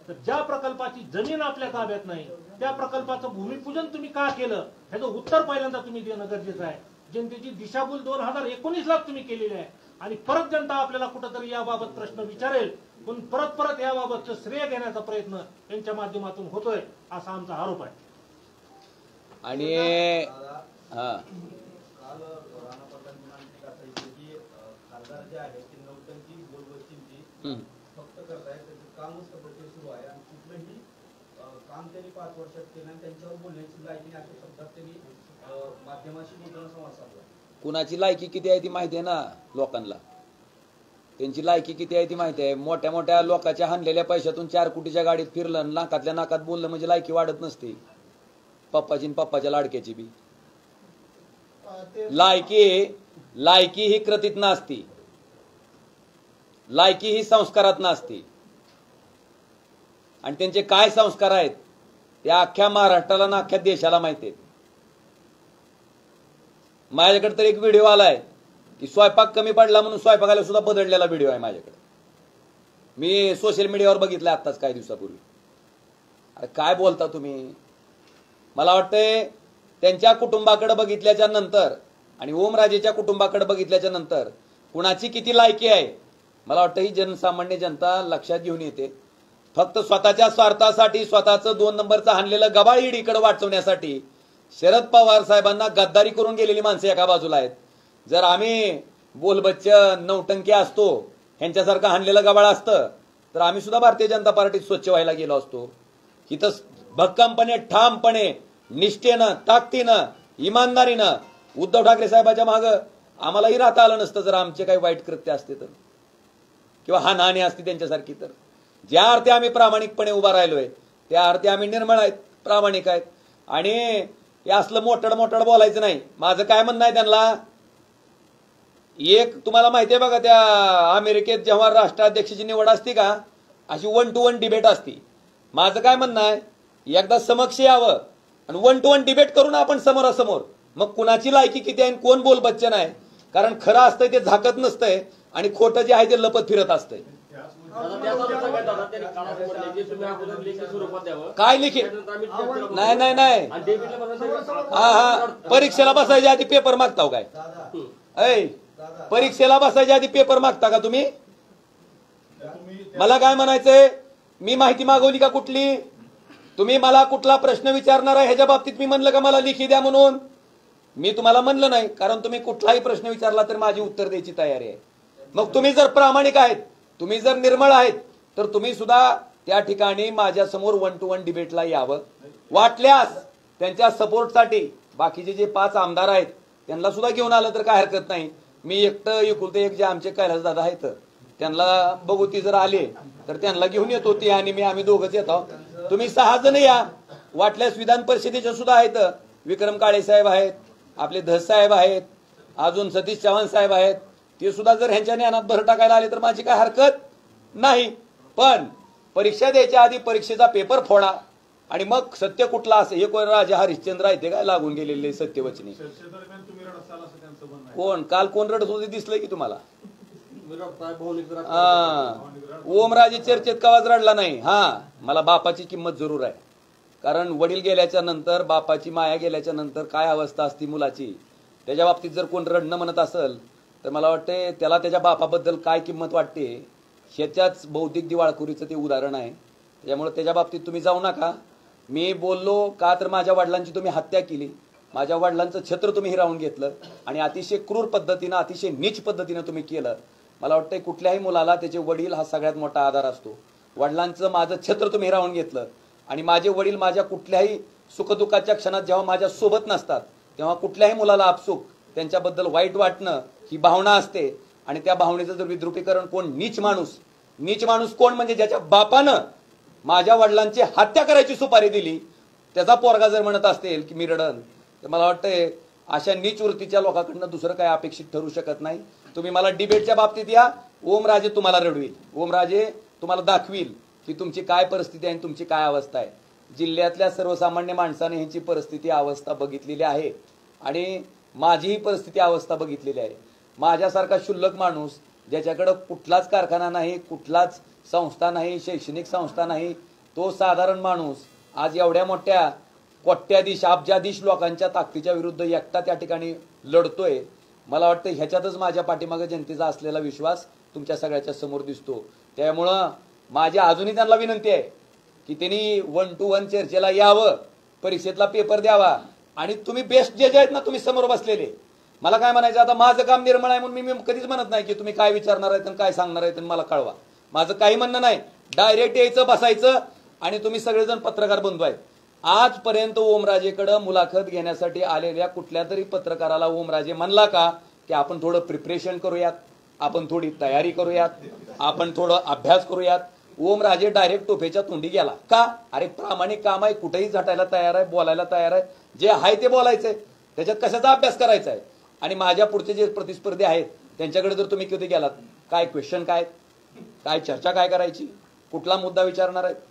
तर ज्या प्रकल्पाची जमीन आपल्या ताब्यात नाही त्या प्रकल्पाचं भूमिपूजन तुम्ही का केलं ह्याचं उत्तर पहिल्यांदा तुम्ही देणं गरजेचं आहे. जनतेची दिशाभूल 2019लाच तुम्ही केलेली आहे आणि परत जनता आपल्याला कुठंतरी याबाबत प्रश्न विचारेल पण परत याबाबतचं श्रेय घेण्याचा प्रयत्न यांच्या माध्यमातून होतोय असा आमचा आरोप आहे. आणि काल राणा पाटलांनी मांडणी घातली की खासदार जे आहेत ते नौटंकी बोलबच्चींची फक्त करतायत त्याचं कामच कबड्डी सुरू आहे आणि कुठलंही काम त्यांनी 5 वर्षात केलं आणि त्यांच्यावर बोलण्याची लायकी अशा शब्दात त्यांनी माध्यमाशी बोलताना संवाद साधला. कुणाची लायकी किती आहे ती माहिती आहे ना लोकांना. त्यांची लायकी किती आहे ती माहिती आहे. मोठ्या मोठ्या लोकांच्या हाणलेल्या पैशातून 4 कोटीच्या गाडीत फिरलं नाकातल्या नाकात बोललं म्हणजे लायकी वाढत नसते. पप्पाची आणि पप्पाच्या लाडक्याची बी लायकी ही कृतीत नसती. लायकी ही संस्कारात नसती. आणि त्यांचे काय संस्कार आहेत त्या अख्ख्या महाराष्ट्राला ना अख्ख्या देशाला माहिती आहेत. माझ्याकडे तर एक व्हिडिओ आलाय की स्वयंपाक कमी पडला म्हणून स्वयंपाकाला सुद्धा बदललेला व्हिडिओ आहे माझ्याकडे. मी सोशल मीडियावर बघितलं आत्ताच काही दिवसापूर्वी. अरे काय बोलता तुम्ही. मला वाटतंय त्यांच्या कुटुंबाकडे बघितल्याच्या नंतर आणि ओमराजेच्या कुटुंबाकडे बघितल्याच्या नंतर कुणाची किती लायकी आहे मला वाटतं ही जनसामान्य जनता लक्षात घेऊन येते. फक्त स्वतःच्या स्वार्थासाठी स्वतःचं 2 नंबरचं हाणलेलं गबाळ ईडीकडे वाचवण्यासाठी शरद पवार साहेबांना गद्दारी करून गेलेली माणसं एका बाजूला आहेत. जर आम्ही बोलबच्चन नौटंकी असतो ह्यांच्यासारखं हाणलेलं गबाळ असतं तर आम्ही सुद्धा भारतीय जनता पार्टीत स्वच्छ व्हायला गेलो असतो. इथं भक्कमपणे ठामपणे निष्ठेनं ताकदीनं इमानदारीनं उद्धव ठाकरे साहेबांच्या मागं आम्हालाही राहता आलं नसतं जर आमचे काही वाईट कृत्य असते तर किंवा हानहानी असते त्यांच्यासारखी. तर ज्या अर्थी आम्ही प्रामाणिकपणे उभा राहिलोय त्या अर्थी आम्ही निर्मळ आहेत प्रामाणिक आहेत. आणि हे असलं मोठड बोलायचं नाही. माझं काय म्हणणं आहे त्यांना एक तुम्हाला माहिती आहे बघा त्या अमेरिकेत जेव्हा राष्ट्राध्यक्षाची निवड असते का अशी 1 to 1 डिबेट असती. माझं काय म्हणणं आहे एकदा समक्ष यावं आणि 1 to 1 डिबेट करून आपण समोरासमोर मग कुणाची लायकी किती आहे कोण बोलबच्चन आहे. कारण खरं असतंय ते झाकत नसतंय आणि खोटं जे आहे ते लपत फिरत असतंय. काय लिखित नाही हा परीक्षेला बसायच्या आधी पेपर मागताव काय. परीक्षेला बसायच्या आधी पेपर मागता का तुम्ही. मला काय म्हणायचंय मी माहिती मागवली का कुठली. तुम्ही मला कुठला प्रश्न विचारणार आहे ह्याच्या बाबतीत मी म्हणलं का मला लिखी द्या म्हणून. मी तुम्हाला म्हणलं नाही कारण तुम्ही कुठलाही प्रश्न विचारला तर माझी उत्तर द्यायची तयारी आहे. मग तुम्ही जर प्रामाणिक आहेत तुम्ही जर निर्मळ आहेत तर तुम्ही सुद्धा त्या ठिकाणी माझ्या समोर 1 to 1 डिबेटला यावं. वाटल्यास त्यांच्या सपोर्टसाठी बाकीचे जे 5 आमदार आहेत त्यांना सुद्धा घेऊन आलं तर काय हरकत नाही. मी एकटं एकुलते एक जे आमचे कैलास दादा आहेत त्यांना बघू ती जर आले तर त्यांना घेऊन येतो ती आणि आम्ही दोघंच येतो. तुम्ही 6 जण या. वाटल्यास विधान परिषदेच्या सुद्धा आहेत. विक्रम काळे साहेब आहेत आपले धस साहेब आहेत अजून सतीश चव्हाण साहेब आहेत ते सुद्धा जर ह्यांच्या ज्ञानात भर टाकायला आले तर माझी काय हरकत नाही. पण परीक्षा द्यायच्या आधी परीक्षेचा पेपर फोडा आणि मग सत्य कुठला असेल हे कोण राजा हरिश्चंद्र आहे ते काय लागून गेलेले सत्यवचनी. चर्चेदरम्यान तुम्ही रडत असाल असं त्यांचं म्हणणं आहे. कोण काल कोण रडत होते दिसलंय की तुम्हाला? ओमराजे चर्चेत कवाच रडला नाही. हा मला बापाची किंमत जरूर आहे, कारण वडील गेल्याच्या नंतर बापाची माया गेल्याच्या नंतर काय अवस्था असती मुलाची, त्याच्या बाबतीत जर कोण रडणं म्हणत असेल तर मला वाटते त्याला त्याच्या बापाबद्दल काय किंमत वाटते ह्याच्याच बौद्धिक दिवाळखोरीचं ते उदाहरण आहे. त्याच्यामुळे त्याच्या बाबतीत तुम्ही जाऊ नका. मी बोललो का तर माझ्या वडिलांची तुम्ही हत्या केली, माझ्या वडिलांचं छत्र तुम्ही हिरावून घेतलं आणि अतिशय क्रूर पद्धतीनं अतिशय नीच पद्धतीनं तुम्ही केलं. मला वाटतं कुठल्याही मुलाला त्याचे वडील हा सगळ्यात मोठा आधार असतो. वडिलांचं माझं छत्र तुम्ही हिरावून घेतलं आणि माझे वडील माझ्या कुठल्याही सुखदुःखाच्या क्षणात जेव्हा माझ्या सोबत नसतात तेव्हा कुठल्याही मुलाला आपसूक त्यांच्याबद्दल वाईट वाटणं ही भावना असते. आणि त्या भावनेचं जर विद्रुपीकरण कोण नीच माणूस कोण म्हणजे ज्याच्या बापानं माझ्या वडिलांची हत्या करायची सुपारी दिली त्याचा पोरगा जर म्हणत असेल की मी रडन, तर मला वाटतंय अशा नीच वृत्तीच्या लोकांकडनं दुसरं काय अपेक्षित ठरू शकत नाही. तुम्ही मला डिबेटच्या बाबतीत या, ओमराजे तुम्हाला रडवील, ओमराजे तुम्हाला दाखवील की तुमची काय परिस्थिती आहे आणि तुमची काय अवस्था आहे. जिल्ह्यातल्या सर्वसामान्य माणसाने ह्यांची परिस्थिती अवस्था बघितलेली आहे आणि माझीही परिस्थिती अवस्था बघितलेली आहे. माझ्यासारखा क्षुल्लक माणूस ज्याच्याकडं कुठलाच कारखाना नाही, कुठलाच संस्था नाही, शैक्षणिक संस्था नाही, तो साधारण माणूस आज एवढ्या मोठ्या कोट्याधीश अब्जाधीश लोकांच्या ताकदीच्या विरुद्ध एकटा त्या ठिकाणी लढतोय. मला वाटतं ह्याच्यातच माझ्या पाठीमागे जनतेचा असलेला विश्वास तुमच्या सगळ्याच्या समोर दिसतो. त्यामुळं माझी अजूनही त्यांना विनंती आहे की त्यांनी 1 to 1 चर्चेला यावं, परीक्षेतला पेपर द्यावा आणि तुम्ही बेस्ट जज आहेत ना तुम्ही समोर बसलेले. मला काय म्हणायचं आता माझं काम निर्मळ आहे म्हणून मी कधीच म्हणत नाही की तुम्ही काय विचारणार आहेत आणि काय सांगणार आहेत आणि मला कळवा. माझं काही म्हणणं नाही, डायरेक्ट यायचं बसायचं आणि तुम्ही सगळेजण पत्रकार बंधू आहेत. आजपर्यंत ओमराजेकडे मुलाखत घेण्यासाठी आलेल्या कुठल्या तरी पत्रकाराला ओमराजे म्हणला का की आपण थोडं प्रिपरेशन करूयात, आपण थोडी तयारी करूयात, आपण थोडं अभ्यास करूयात? ओमराजे डायरेक्ट टोपेच्या तोंडी गेला का? अरे प्रामाणिक काम आहे, कुठेही झटायला तयार आहे, बोलायला तयार आहे, जे आहे ते बोलायचंय, त्याच्यात कशाचा अभ्यास करायचा आहे. आणि माझ्या पुढचे जे प्रतिस्पर्धी आहेत त्यांच्याकडे जर तुम्ही कधी गेलात काय क्वेश्चन काय चर्चा काय करायची, कुठला मुद्दा विचारणार आहे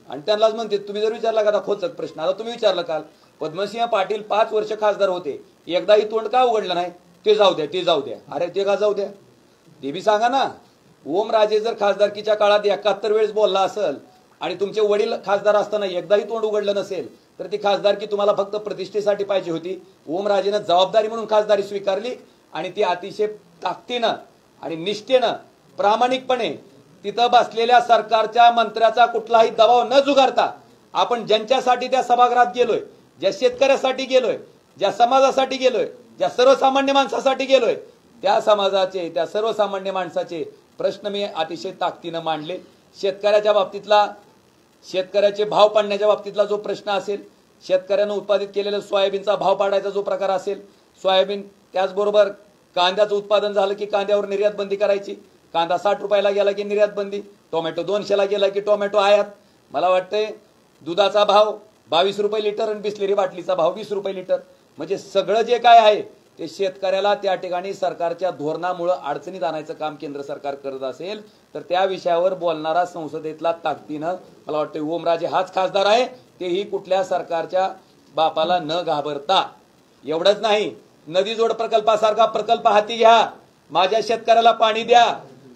आणि त्यांनाच म्हणते तुम्ही जर विचारला का खोचक प्रश्न. आता तुम्ही विचारलं काल पद्मसिंह पाटील 5 वर्ष खासदार होते, एकदाही तोंड का उघडलं नाही? ते जाऊ द्या. अरे ते का जाऊ द्या, ते बी सांगा ना. ओमराजे जर खासदारकीच्या काळात 71 वेळेस बोलला असेल आणि तुमचे वडील खासदार असताना एकदाही तोंड उघडलं नसेल तर ती खासदारकी तुम्हाला फक्त प्रतिष्ठेसाठी पाहिजे होती. ओमराजेनं जबाबदारी म्हणून खासदारी स्वीकारली आणि ती अतिशय ताकदीनं आणि निष्ठेनं प्रामाणिकपणे तिथं बसलेल्या सरकारच्या मंत्र्याचा कुठलाही दबाव न जुगारता आपण ज्यांच्यासाठी त्या सभागृहात गेलोय, ज्या शेतकऱ्यासाठी गेलोय, ज्या समाजासाठी गेलोय, ज्या सर्वसामान्य माणसासाठी गेलोय, त्या समाजाचे त्या सर्वसामान्य माणसाचे प्रश्न मी अतिशय ताकदीनं मांडले. शेतकऱ्याच्या बाबतीतला शेतकऱ्याचे भाव पाडण्याच्या बाबतीतला जो प्रश्न असेल, शेतकऱ्यानं उत्पादित केलेला सोयाबीनचा भाव पाडायचा जो प्रकार असेल, सोयाबीन त्याचबरोबर कांद्याचं उत्पादन झालं की कांद्यावर निर्यात बंदी करायची, कांदा 60 रुपयाला गेला की निर्यात बंदी, टोमॅटो 200ला गेला की टोमॅटो आयात. मला वाटतंय दुधाचा भाव 22 रुपये लिटर आणि बिस्लेरी बाटलीचा भाव 20 रुपये लिटर. म्हणजे सगळं जे काय आहे ते शेतकऱ्याला त्या ठिकाणी सरकारच्या धोरणामुळे अडचणीत आणायचं काम केंद्र सरकार करत असेल तर त्या विषयावर बोलणारा संसदेतला ताकदीनं मला वाटतं ओमराजे हाच खासदार आहे, तेही कुठल्या सरकारच्या बापाला न घाबरता. एवढंच नाही, नदी जोड प्रकल्पासारखा प्रकल्प हाती घ्या, माझ्या शेतकऱ्याला पाणी द्या.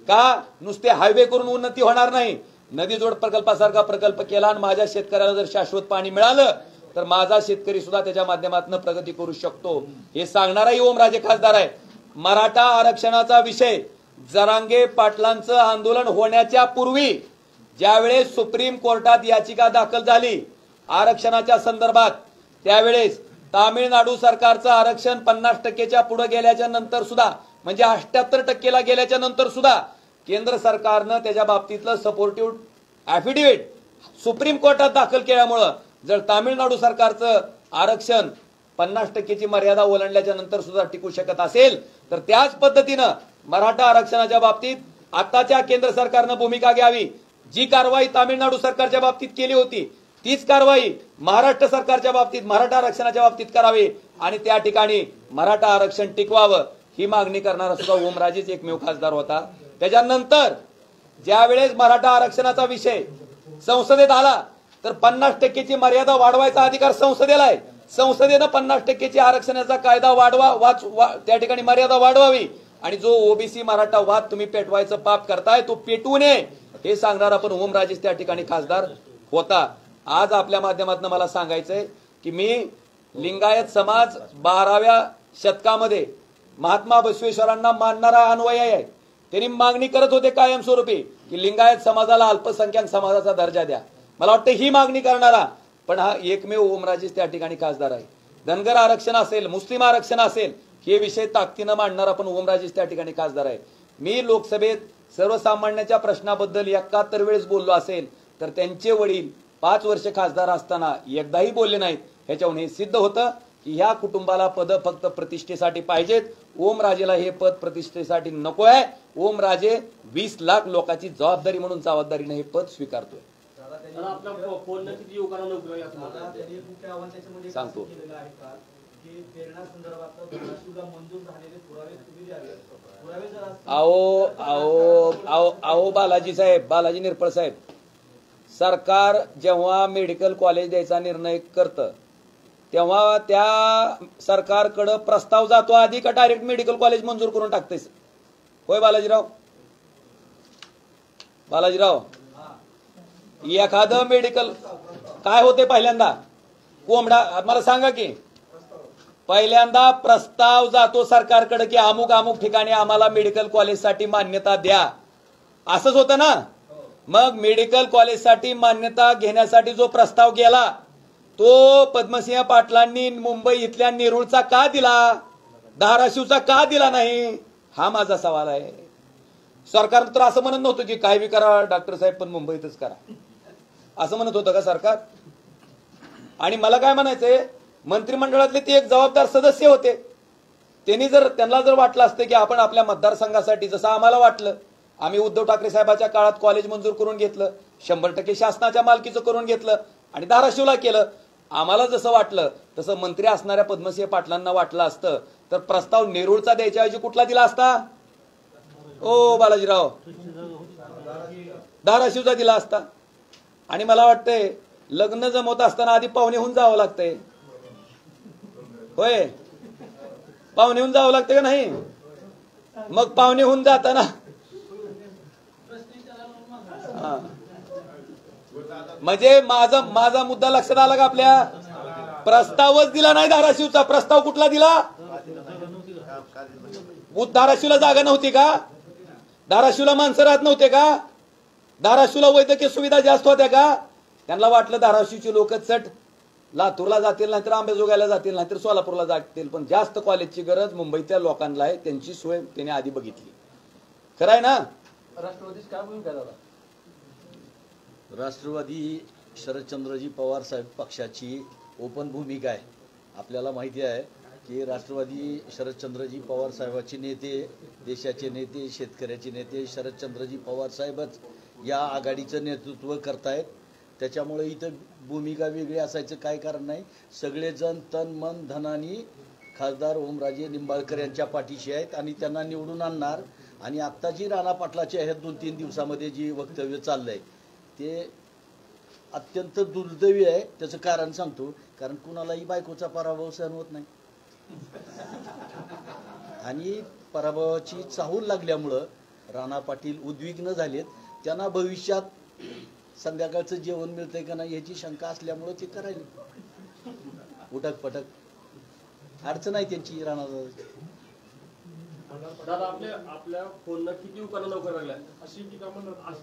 का नुसते हायवे करून उन्नती होणार नाही, नदी जोड प्रकल्पासारखा प्रकल्प केला आणि माझ्या शेतकऱ्याला जर शाश्वत पाणी मिळालं तर माझा शेतकरी सुद्धा त्याच्या माध्यमातून प्रगती करू शकतो. हे सांगणाराही ओमराजे खासदार आहे. मराठा आरक्षणाचा विषय जरांगे पाटलांचं आंदोलन होण्याच्या पूर्वी ज्यावेळेस सुप्रीम कोर्टात याचिका दाखल झाली आरक्षणाच्या संदर्भात, त्यावेळेस तामिळनाडू सरकारचं आरक्षण 50% पुढे गेल्याच्या नंतर सुद्धा म्हणजे 78% गेल्याच्या नंतर सुद्धा केंद्र सरकारनं त्याच्या बाबतीतलं सपोर्टिव्ह ऍफिडेव्हिट सुप्रीम कोर्टात दाखल केल्यामुळं जर तामिळनाडू सरकारचं आरक्षण 50% मर्यादा ओलांडल्याच्या नंतर सुद्धा टिकू शकत असेल तर त्याच पद्धतीनं मराठा आरक्षणाच्या बाबतीत आताच्या केंद्र सरकारनं भूमिका घ्यावी. जी कारवाई तामिळनाडू सरकारच्या बाबतीत केली होती तीच कारवाई महाराष्ट्र सरकारच्या बाबतीत मराठा आरक्षणाच्या बाबतीत करावी आणि त्या ठिकाणी मराठा आरक्षण टिकवावं. ही मागणी करणारा सुद्धा ओमराजेच एकमेव खासदार होता. त्याच्यानंतर ज्या वेळेस मराठा आरक्षणाचा विषय संसदेत आला तर 50% मर्यादा वाढवायचा अधिकार संसदेला आहे. संसदेनं 50% आरक्षणाचा कायदा त्या ठिकाणी मर्यादा वाढवावी आणि जो ओबीसी मराठा वाद तुम्ही पेटवायचं पाप करताय तो पेटवू नये हे सांगणारा पण ओमराजेच त्या ठिकाणी खासदार होता. आज आपल्या माध्यमातून मला सांगायचंय की मी लिंगायत समाज 12व्या शतकामध्ये महात्मा बसवेश्वरांना मानणारा अनुयायी आहे. त्यांनी मागणी करत होते कायमस्वरूपी की लिंगायत समाजाला अल्पसंख्याक समाजाचा दर्जा द्या. मला वाटतं ही मागणी करणारा पण हा एकमेव ओमराजेच त्या ठिकाणी खासदार आहे. धनगर आरक्षण असेल, मुस्लिम आरक्षण असेल, हे विषय ताकदीनं मांडणारा पण ओमराजेच त्या ठिकाणी खासदार आहे. मी लोकसभेत सर्वसामान्यांच्या प्रश्नाबद्दल 71 वेळेस बोललो असेल तर त्यांचे वडील 5 वर्ष खासदार असताना एकदाही बोलले नाहीत. ह्याच्याहून हे सिद्ध होतं की ह्या कुटुंबाला पद फक्त प्रतिष्ठेसाठी पाहिजेत. ओमराजेला हे पद प्रतिष्ठेसाठी नको आहे. ओमराजे 20 लाख लोकांची जबाबदारी म्हणून जबाबदारीने हे पद स्वीकारतोय. सांगतो आओ बालाजी निरपळ साहेब, सरकार जेव्हा मेडिकल कॉलेज द्यायचा निर्णय करतं तेव्हा त्या सरकारकडे प्रस्ताव जातो आधी का डायरेक्ट मेडिकल कॉलेज मंजूर करून टाकतेस? होय बालाजीराव, एखादं मेडिकल काय होते पहिल्यांदा कोंबडा मला सांगा की पहिल्यांदा प्रस्ताव जातो सरकारकडे की अमुक अमुक ठिकाणी आम्हाला मेडिकल कॉलेजसाठी मान्यता द्या, असंच होतं ना. मग मेडिकल कॉलेजसाठी मान्यता घेण्यासाठी जो प्रस्ताव गेला तो पद्मसिंह पाटलांनी मुंबई इथल्या नेरूळचा का दिला, धाराशिवचा का दिला नाही, हा माझा सवाल आहे. सरकार तर असं म्हणत नव्हतं की काय बी करा डॉक्टर साहेब पण मुंबईतच करा, असं म्हणत होतं का सरकार? आणि मला काय म्हणायचंय, मंत्रिमंडळातले ते एक जबाबदार सदस्य होते. त्यांना जर वाटलं असतं की आपण आपल्या मतदारसंघासाठी, जसं आम्हाला वाटलं, आम्ही उद्धव ठाकरे साहेबाच्या काळात कॉलेज मंजूर करून घेतलं, 100% शासनाच्या मालकीचं करून घेतलं आणि धाराशिवला केलं. आम्हाला जसं वाटलं तसं मंत्री असणाऱ्या पद्मसिंह पाटलांना वाटलं असतं तर प्रस्ताव नेरूळचा द्यायच्या ऐवजी कुठला दिला असता? ओ बालाजीराव, धाराशिवचा दिला असता. आणि मला वाटतंय लग्न जमवत असताना आधी पाहुणेहून जावं लागतंय. होय, पाहुणेहून जावं लागतं का नाही? मग पाहुणेहून जाताना म्हणजे माझा मुद्दा लक्षात आला का? आपल्या प्रस्तावच दिला नाही धाराशिवचा. प्रस्ताव कुठला दिला? धाराशिवला जागा नव्हती का? धाराशिवला माणसं राहत नव्हते का? धाराशिवला वैद्यकीय सुविधा जास्त होत्या का? त्यांना वाटलं धाराशिवची लोक चट लातूरला जातील, नाहीतर आंबेजोगाईला जातील, नाहीतर सोलापूरला जातील, पण जास्त कॉलेजची गरज मुंबईतल्या लोकांना आहे. त्यांची सोय त्यांनी आधी बघितली. खरं आहे ना? राष्ट्रवादीच काय भूमिका दादा? राष्ट्रवादी शरदचंद्रजी पवार साहेब पक्षाची ओपन भूमिका आहे. आपल्याला माहिती आहे की राष्ट्रवादी शरदचंद्रजी पवार साहेबांचे नेते, देशाचे नेते, शेतकऱ्याचे नेते शरदचंद्रजी पवार साहेबच या आघाडीचं नेतृत्व करतायत. त्याच्यामुळे इथं भूमिका वेगळी असायचं काय कारण नाही. सगळेजण तन मन धनाने खासदार ओमराजे निंबाळकर यांच्या पाठीशी आहेत आणि त्यांना निवडून आणणार. आणि आत्ता जी राणा पाटलाच्या ह्या 2-3 दिवसामध्ये जी वक्तव्य चाललंय ते अत्यंत दुर्दैवी आहे. त्याचं कारण सांगतो, कारण कुणालाही बायकोचा पराभव सहन होत नाही आणि पराभवाची चाहूल लागल्यामुळं राणा पाटील उद्विग्न झालेत. त्यांना भविष्यात संध्याकाळचं जेवण मिळतंय का नाही याची शंका असल्यामुळं ते करायला उठक पटक. अडचण आहे त्यांची राणा दादा. आपल्या फोनला किती उकाला लवकर लागला अशी टीका म्हणत.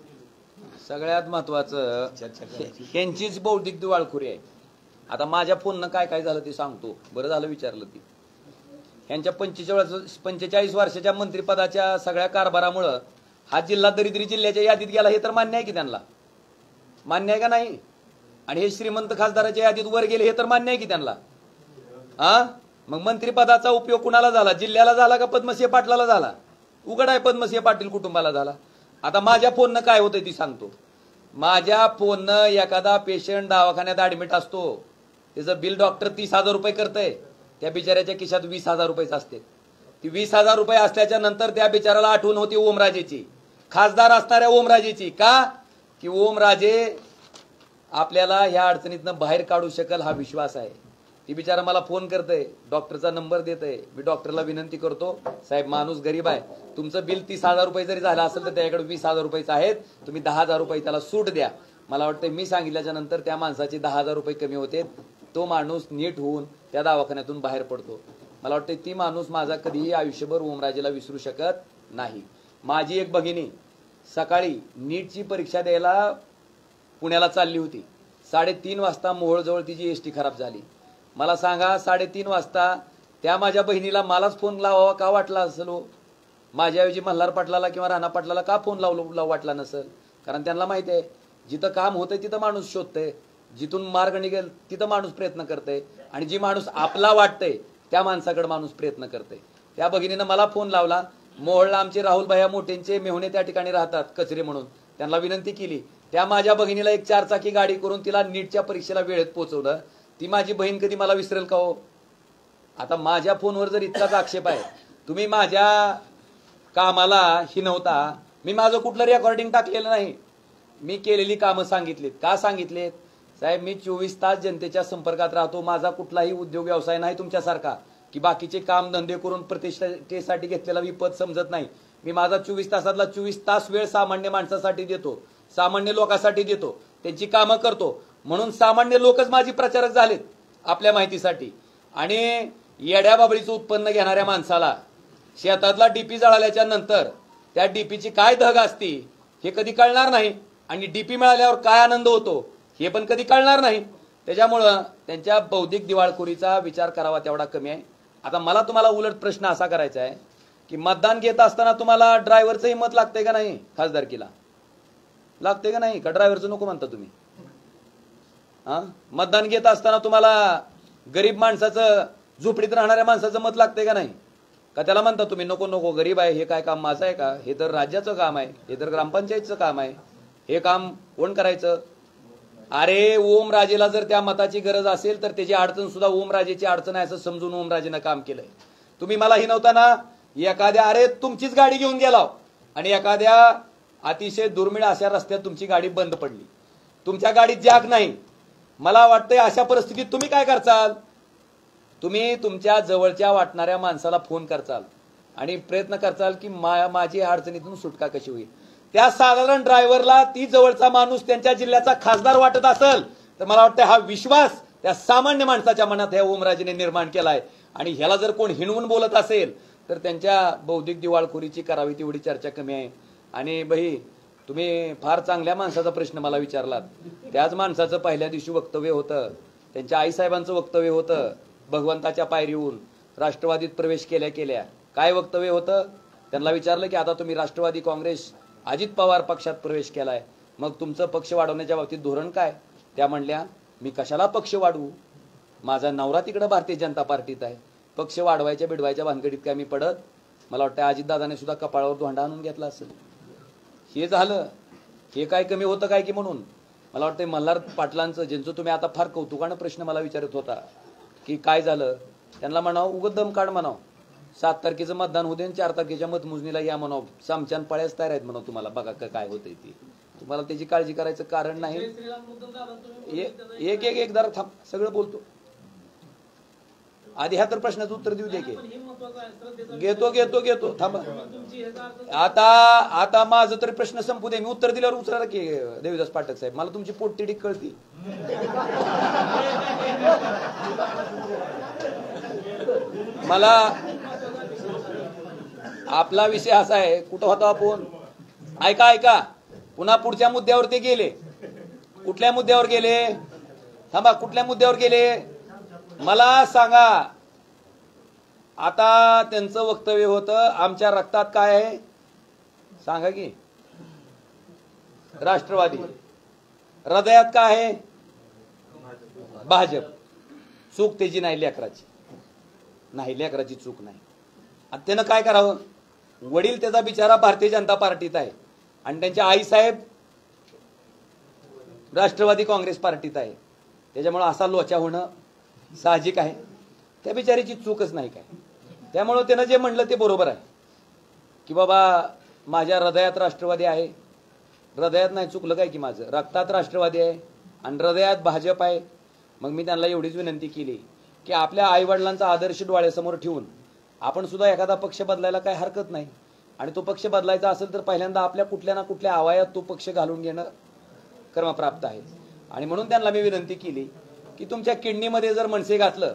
सगळ्यात महत्वाचं ह्यांचीच बौद्धिक दिवाळखोरी आहे. आता माझ्या फोननं काय काय झालं ते सांगतो. बरं झालं विचारलं ती. ह्यांच्या 45 वर्षाच्या मंत्रिपदाच्या सगळ्या कारभारामुळं हा जिल्हा दरिद्री जिल्ह्याच्या यादीत गेला हे तर मान्य आहे की त्यांना? मान्य आहे का नाही? आणि हे श्रीमंत खासदाराच्या यादीत वर गेले हे तर मान्य आहे की त्यांना? मग मंत्रिपदाचा उपयोग कुणाला झाला? जिल्ह्याला झाला का पद्मसिंह पाटलाला झाला? उघड आहे, पद्मसिंह पाटील कुटुंबाला झाला. आता माझ्या फोननं काय होतंय ती सांगतो. माझ्या फोननं एखादा पेशंट दवाखान्यात ऍडमिट असतो, त्याचं बिल डॉक्टर 30,000 रुपये करतंय, त्या बिचाऱ्याच्या खिशात 20,000 रुपयेच असते. की 20,000 रुपये असल्याच्या नंतर त्या बिचाराला आठवण होती ओमराजेची, खासदार असणाऱ्या ओमराजेची. का की ओमराजे आपल्याला ह्या अडचणीतनं बाहेर काढू शकेल हा विश्वास आहे. ती बिचारा मला फोन करते, डॉक्टरचा नंबर देते. मी डॉक्टरला विनंती करतो, साहेब माणूस गरीब आहे, तुमचं बिल 30,000 रुपये जरी झालं असेल तर त्याच्याकडे 20,000 रुपयेच आहेत, तुम्ही 10,000 रुपये त्याला सूट द्या. मला वाटतं मी सांगितल्याच्या नंतर त्या माणसाचे 10,000 रुपये कमी होते. तो माणूस नीट होऊन त्या दवाखान्यातून बाहेर पडतो. मला वाटतं ती माणूस माझा कधीही आयुष्यभर ओमराजेला विसरू शकत नाही. माझी एक भगिनी सकाळी नीटची परीक्षा द्यायला पुण्याला चालली होती. 3:30 वाजता मोहोळजवळ तिची एसटी खराब झाली. मला सांगा 3:30 वाजता त्या माझ्या बहिणीला मलाच फोन लावावा का वाटला असेल हो? माझ्याऐवजी मल्हार पाटलाला किंवा राणा पाटलाला का फोन लावू वाटला नसेल? कारण त्यांना माहिती आहे जिथं काम होतंय तिथं माणूस शोधतंय, जिथून मार्ग निघेल तिथं माणूस प्रयत्न करतंय, आणि जी माणूस आपला वाटतंय त्या माणसाकडे माणूस प्रयत्न करतंय. त्या भगिनीनं मला फोन लावला. मोहोळला आमचे राहुल भैया मोठेंचे मेहुणे त्या ठिकाणी राहतात कचरे म्हणून, त्यांना विनंती केली. त्या माझ्या बहिणीला एक 4 चाकी गाडी करून तिला नीटच्या परीक्षेला वेळेत पोहोचवलं. ती माझी बहीण कधी मला विसरेल का हो? आता माझ्या फोनवर जर इतकाच आक्षेप आहे, तुम्ही माझ्या कामाला हिनवता, मी माझं कुठलं रेकॉर्डिंग टाकलेलं नाही, मी केलेली कामं सांगितलीत. का सांगितलेत? साहेब मी 24 तास जनतेच्या संपर्कात राहतो. माझा कुठलाही उद्योग व्यवसाय नाही तुमच्यासारखा की बाकीचे काम धंदे करून प्रतिष्ठेसाठी घेतलेला मी पद समजत नाही. मी माझा 24 तासातला 24 तास वेळ सामान्य माणसासाठी देतो, सामान्य लोकांसाठी देतो, त्यांची कामं करतो. म्हणून सामान्य लोकच माझी प्रचारक झालेत आपल्या माहितीसाठी. आणि येड्या बाबळीचं उत्पन्न घेणाऱ्या माणसाला शेतातला डीपी जळाल्याच्या नंतर त्या डीपीची काय धग असती हे कधी कळणार नाही, आणि डीपी मिळाल्यावर काय आनंद होतो हे पण कधी कळणार नाही. त्याच्यामुळं त्यांच्या बौद्धिक दिवाळखोरीचा विचार करावा तेवढा कमी आहे. आता मला तुम्हाला उलट प्रश्न असा करायचा आहे की मतदान घेत असताना तुम्हाला ड्रायव्हरचं हिंमत लागते का नाही? खासदारकीला लागते का नाही? का ड्रायव्हरचं नको म्हणता तुम्ही? मतदान घेत असताना तुम्हाला गरीब माणसाचं, झोपडीत राहणाऱ्या माणसाचं मत लागते का नाही? का त्याला म्हणता तुम्ही नको नको गरीब आहे, हे काय काम माझं आहे का? हे तर राज्याचं काम आहे, हे तर ग्रामपंचायतचं काम आहे, हे काम कोण करायचं? अरे ओमराजेला जर त्या मताची गरज असेल तर त्याची अडचण सुद्धा ओमराजेची अडचण आहे असं समजून ओमराजेनं काम केलंय. तुम्ही मला हिनवताना एखाद्या, अरे तुमचीच गाडी घेऊन गेलाव आणि एखाद्या अतिशय दुर्मिळ अशा रस्त्यात तुमची गाडी बंद पडली, तुमच्या गाडीत जॅक नाही. मला वाटतंय अशा परिस्थितीत तुम्ही काय करचाल? तुम्ही तुमच्या जवळच्या वाटणाऱ्या माणसाला फोन करचाल आणि प्रयत्न करचाल की माझी अडचणीतून सुटका कशी होईल. त्या साधारण ड्रायव्हरला ती जवळचा माणूस त्यांच्या जिल्ह्याचा खासदार वाटत असेल तर मला वाटतं हा विश्वास त्या सामान्य माणसाच्या मनात ह्या ओमराजेने निर्माण केलाय. आणि ह्याला जर कोण हिणवून बोलत असेल तर त्यांच्या बौद्धिक दिवाळखोरीची करावी तेवढी चर्चा कमी आहे. आणि बाई तुम्ही फार चांगल्या माणसाचा प्रश्न मला विचारलात. त्याच माणसाचं पहिल्या दिवशी वक्तव्य होतं, त्यांच्या आईसाहेबांचं वक्तव्य होतं, भगवंताच्या पायरीहून राष्ट्रवादीत प्रवेश केल्या केल्या. काय वक्तव्य होतं? त्यांना विचारलं की आता तुम्ही राष्ट्रवादी काँग्रेस अजित पवार पक्षात प्रवेश केलाय, मग तुमचं पक्ष वाढवण्याच्या बाबतीत धोरण काय? त्या म्हणल्या मी कशाला पक्ष वाढवू, माझा नवरा तिकडे भारतीय जनता पार्टीत आहे, पक्ष वाढवायच्या बिडवायच्या भानगडीत काय मी पडत? मला वाटतं अजितदादाने सुद्धा कपाळावर धोंडा आणून घेतला असेल. हे झालं, हे काय कमी होतं काय की? म्हणून मला वाटतं मल्हार पाटलांचं, ज्यांचं तुम्ही आता फार कौतुकानं प्रश्न मला विचारत होता की काय झालं, त्यांना म्हणावं उगत दम काढ म्हणावं, 7 तारखेचं मतदान होते आणि 4 तारखेच्या मतमोजणीला या म्हणावं, सामच्यान पळ्याच तयार आहेत म्हणावं, तुम्हाला बघा काय होतंय ते, तुम्हाला त्याची काळजी करायचं कारण नाही. एक एक एक जरा थांब, सगळं बोलतो आधी. ह्या तर प्रश्नाचं उत्तर देऊ दे की. घेतो थांबा. आता माझं तरी प्रश्न संपू दे, मी उत्तर दिल्यावर उचला की देवीदास पाठक साहेब, मला तुमची पोटतिडी कळती. मला आपला विषय असा आहे, कुठं होता आपण? ऐका पुन्हा पुढच्या मुद्द्यावर ते गेले. कुठल्या मुद्द्यावर गेले? थांबा, कुठल्या मुद्द्यावर गेले मला सांगा. आता त्यांचं वक्तव्य होतं आमच्या रक्तात काय आहे सांगा की? राष्ट्रवादी. हृदयात काय आहे? भाजप. चूक त्याची नाही, लेकराची नाही, लेकराची चूक नाही. आता त्यानं काय करावं? वडील त्याचा बिचारा भारतीय जनता पार्टीत आहे आणि त्यांच्या आईसाहेब राष्ट्रवादी काँग्रेस पार्टीत आहे, त्याच्यामुळे असा लोचा होणं साहजिक आहे. त्या बिचारीची चूकच नाही काय, त्यामुळं त्यानं जे म्हणलं ते बरोबर आहे की बाबा माझ्या हृदयात राष्ट्रवादी आहे. हृदयात नाही, चुकलं काय की माझं रक्तात राष्ट्रवादी आहे आणि हृदयात भाजप आहे. मग मी त्यांना एवढीच विनंती केली की आपल्या आईवडिलांचा आदर्श डोळ्यासमोर ठेवून आपण सुद्धा एखादा पक्ष बदलायला काही हरकत नाही. आणि तो पक्ष बदलायचा असेल तर पहिल्यांदा आपल्या कुठल्या ना कुठल्या आवायात तो पक्ष घालून घेणं कर्मप्राप्त आहे. आणि म्हणून त्यांना मी विनंती केली की तुमच्या किडनीमध्ये जर मनसे घातलं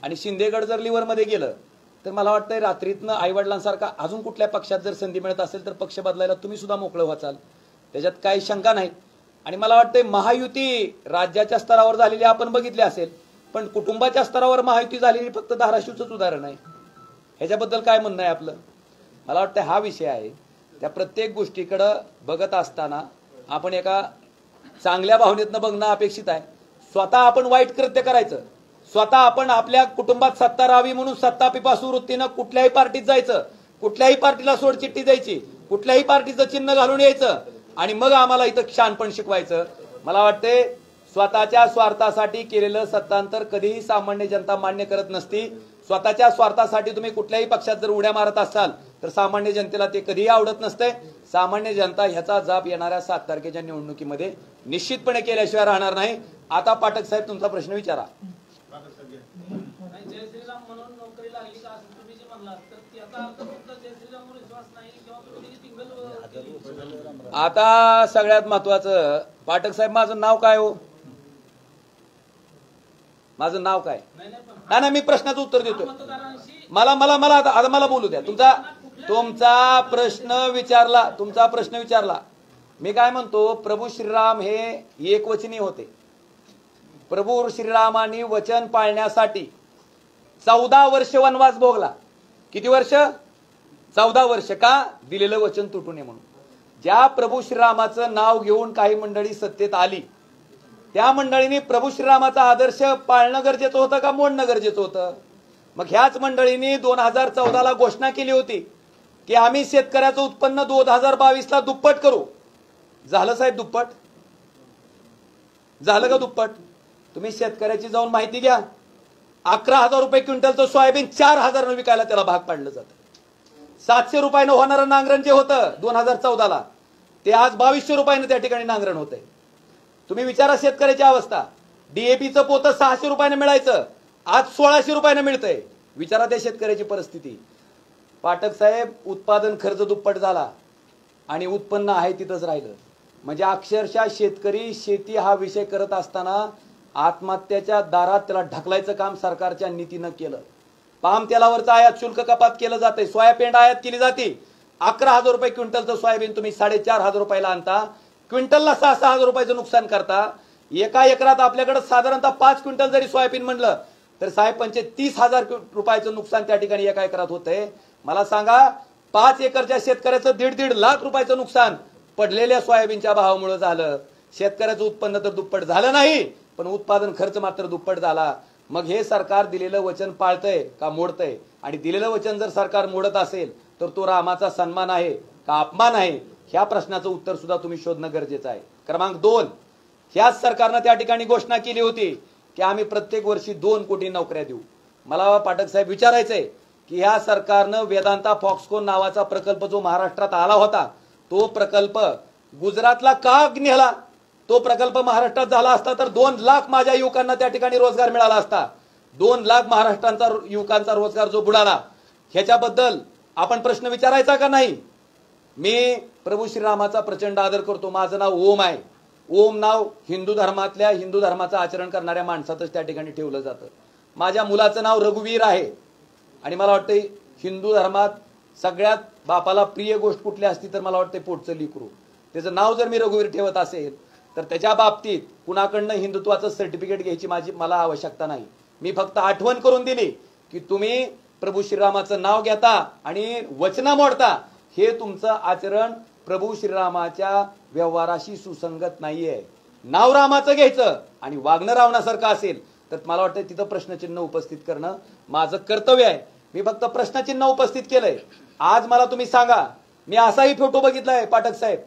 आणि शिंदेगड जर लिव्हरमध्ये गेलं तर मला वाटतंय रात्रीतनं आईवडिलांसारखा अजून कुठल्या पक्षात जर संधी मिळत असेल तर पक्ष बदलायला तुम्ही सुद्धा मोकळं व्हाचाल, त्याच्यात काही शंका नाही. आणि मला वाटतंय महायुती राज्याच्या स्तरावर झालेली आपण बघितली असेल, पण कुटुंबाच्या स्तरावर महायुती झालेली फक्त धाराशिवचंच उदाहरण आहे. ह्याच्याबद्दल काय म्हणणं आहे आपलं? मला वाटतं हा विषय आहे. त्या प्रत्येक गोष्टीकडं बघत असताना आपण एका चांगल्या भावनेतनं बघणं अपेक्षित आहे. स्वतः आपण वाईट कृत्य करायचं, स्वतः आपण आपल्या कुटुंबात सत्ता राहावी म्हणून सत्ता पिपासू वृत्तीनं कुठल्याही पार्टीत जायचं, कुठल्याही पार्टीला सोडचिठ्ठी द्यायची, कुठल्याही पार्टीचं चिन्ह घालून यायचं आणि मग आम्हाला इथं शहाणपण शिकवायचं. मला वाटते स्वतःच्या स्वार्थासाठी केलेलं सत्तांतर कधीही सामान्य जनता मान्य करत नसती. स्वतःच्या स्वार्थासाठी तुम्ही कुठल्याही पक्षात जर उड्या मारत असाल तर सामान्य जनतेला ते कधीही आवडत नसते. सामान्य जनता ह्याचा जाब येणाऱ्या 7 तारखेच्या निवडणुकीमध्ये निश्चितपणे केल्याशिवाय राहणार नाही. आता पाठक साहेब तुमचा प्रश्न विचारा. जय श्रीराम म्हणून नोकरी लागली का असं तुम्ही जे म्हणलात तर याचा अर्थ फक्त जय श्रीरामवर विश्वास नाही किंवा तुम्ही सिंगल. आता सगळ्यात महत्वाचं पाठक साहेब माझं नाव काय हो? माझं नाव काय? नाही नाही, मी प्रश्नाचं उत्तर देतो. मला मला मला आता मला बोलू द्या. तुमचा प्रश्न विचारला. मी काय म्हणतो, प्रभू श्रीराम हे एकवचनी होते. प्रभू श्रीरामांनी वचन पाळण्यासाठी 14 वर्ष वनवास भोगला. किती वर्ष? 14 वर्ष. का? दिलेलं वचन तुटू नये म्हणून. ज्या प्रभू श्रीरामाचं नाव घेऊन काही मंडळी सत्तेत आली त्या मंडळींनी प्रभू श्रीरामाचा आदर्श पाळणं गरजेचं होतं का मोडणं गरजेचं होतं? मग ह्याच मंडळींनी 2014ला घोषणा केली होती की आम्ही शेतकऱ्याचं उत्पन्न 2022ला दुप्पट करू. झालं साहेब दुप्पट? झालं का दुप्पट? तुम्ही शेतकऱ्याची जाऊन माहिती घ्या. 11,000 रुपये क्विंटलचं सोयाबीन 4,000 विकायला त्याला भाग पाडलं जातं. 700 रुपयानं होणारं नांगरण जे होतं 2014ला ते आज 2200 रुपयानं त्या ठिकाणी नांगरण होतंय. तुम्ही विचारा शेतकऱ्याची अवस्था. डीएपीचं पोतं 600 रुपयानं मिळायचं, आज 1600 रुपयानं मिळतंय. विचारा त्या शेतकऱ्याची परिस्थिती. पाठक साहेब, उत्पादन खर्च दुप्पट झाला आणि उत्पन्न आहे तिथंच राहिलं. म्हणजे अक्षरशः शेतकरी शेती हा विषय करत असताना आत्महत्याच्या दारात त्याला ढकलायचं काम सरकारच्या नीतीनं केलं. पाम तेलावरचं आयात शुल्क कपात केलं जाते, सोयाबीन आयात केली जाते. 11,000 रुपये क्विंटलचं सोयाबीन तुम्ही 4,500 रुपयाला आणता, क्विंटलला 6,000 रुपयाचं नुकसान करता. एका एकरात आपल्याकडे साधारणतः 5 क्विंटल जरी सोयाबीन म्हणलं तर साहेब 30,000 रुपयाचं नुकसान त्या ठिकाणी एका एकरात होतंय. मला सांगा, 5 एकरच्या शेतकऱ्याचं 1.5 लाख रुपयाचं नुकसान पडलेल्या सोयाबीनच्या भावामुळे झालं. शेतकऱ्याचं उत्पन्न तर दुप्पट झालं नाही, पण उत्पादन खर्च मात्र दुप्पट झाला. मग हे सरकार दिलेलं वचन पाळतंय का मोडतंय? आणि दिलेलं वचन जर सरकार मोडत असेल तर तो रामाचा सन्मान आहे का अपमान आहे? ह्या प्रश्नाचं उत्तर सुद्धा तुम्ही शोधणं गरजेचं आहे. क्रमांक 2, ह्याच सरकारनं त्या ठिकाणी घोषणा केली होती की आम्ही प्रत्येक वर्षी 2 कोटी नोकऱ्या देऊ. मला पाठक साहेब विचारायचंय की ह्या सरकारनं वेदांता फॉक्सकॉन नावाचा प्रकल्प जो महाराष्ट्रात आला होता तो प्रकल्प गुजरातला का नेला? तो प्रकल्प महाराष्ट्रात झाला असता तर 2 लाख माझ्या युवकांना त्या ठिकाणी रोजगार मिळाला असता. 2 लाख महाराष्ट्रांचा युवकांचा रोजगार जो बुडाला ह्याच्याबद्दल आपण प्रश्न विचारायचा का नाही? मी प्रभू श्रीरामाचा प्रचंड आदर करतो. माझं नाव ओम आहे. ओम नाव हिंदू धर्मातल्या हिंदू धर्माचं आचरण करणाऱ्या माणसातच त्या ठिकाणी ठेवलं जातं. माझ्या मुलाचं नाव रघुवीर आहे आणि मला वाटतं हिंदू धर्मात सगळ्यात बापाला प्रिय गोष्ट कुठली असती तर मला वाटतं पोटचं लिकरू. त्याचं नाव जर मी रघुवीर ठेवत असेल तर त्याच्या बाबतीत कुणाकडनं हिंदुत्वाचं सर्टिफिकेट घ्यायची मला आवश्यकता नाही. मी फक्त आठवण करून दिली की तुम्ही प्रभू श्रीरामाचं नाव घेता आणि वचनं मोडता. हे तुमचं आचरण प्रभू श्रीरामाच्या व्यवहाराशी सुसंगत नाहीये. नाव रामाचं घ्यायचं आणि वागणं रावणासारखं असेल तर मला वाटतं तिथं प्रश्नचिन्ह उपस्थित करणं माझं कर्तव्य आहे. मी फक्त प्रश्नचिन्ह उपस्थित केलंय. आज मला तुम्ही सांगा, मी असाही फोटो बघितलाय पाठक साहेब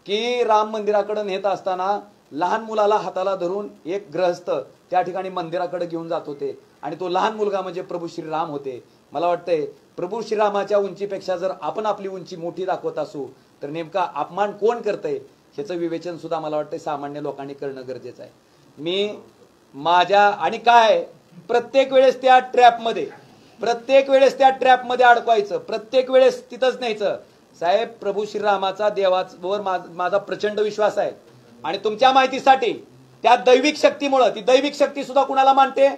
की राम मंदिराकडे नेत असताना लहान मुलाला हाताला धरून एक गृहस्थ त्या ठिकाणी मंदिराकडे घेऊन जात होते आणि तो लहान मुलगा म्हणजे प्रभू श्रीराम होते. मला वाटतंय प्रभू श्रीरामाच्या उंचीपेक्षा जर आपण आपली उंची मोठी दाखवत असू तर नेमका अपमान कोण करतंय ह्याचं विवेचन सुद्धा मला वाटतं सामान्य लोकांनी करणं गरजेचं आहे. मी माझ्या आणि काय प्रत्येक वेळेस त्या ट्रॅपमध्ये अडकवायचं, प्रत्येक वेळेस तिथंच न्यायचं. साहेब, प्रभू श्रीरामाचा देवावर माझा प्रचंड विश्वास आहे आणि तुमच्या माहितीसाठी त्या दैविक शक्तीमुळं, ती दैविक शक्ती सुद्धा कुणाला मानते?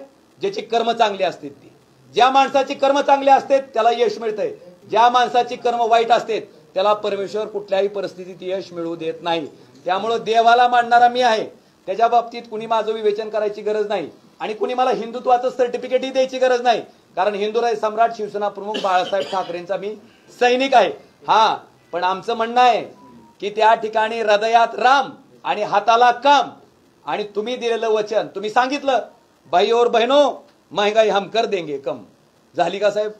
ज्याची कर्म चांगली असते. ती ज्या माणसाची कर्म चांगली असते त्याला यश मिळतंय, ज्या माणसाची कर्म वाईट असते त्याला परमेश्वर कुठल्याही परिस्थितीत यश मिळवू देत नाही. त्यामुळं देवाला मानणारा मी आहे, त्याच्या बाबतीत कुणी माझं विवेचन करायची गरज नाही आणि कुणी मला हिंदुत्वाचं सर्टिफिकेटही द्यायची गरज नाही, कारण हिंदुराय सम्राट शिवसेना प्रमुख बाळासाहेब ठाकरेंचा मी सैनिक आहे. हा, पण आमचं म्हणणं आहे की त्या ठिकाणी हृदयात राम आणि हाताला काम. आणि तुम्ही दिलेलं वचन, तुम्ही सांगितलं भाई और बहनो महंगाई हम कर देंगे कम. झाली का साहेब?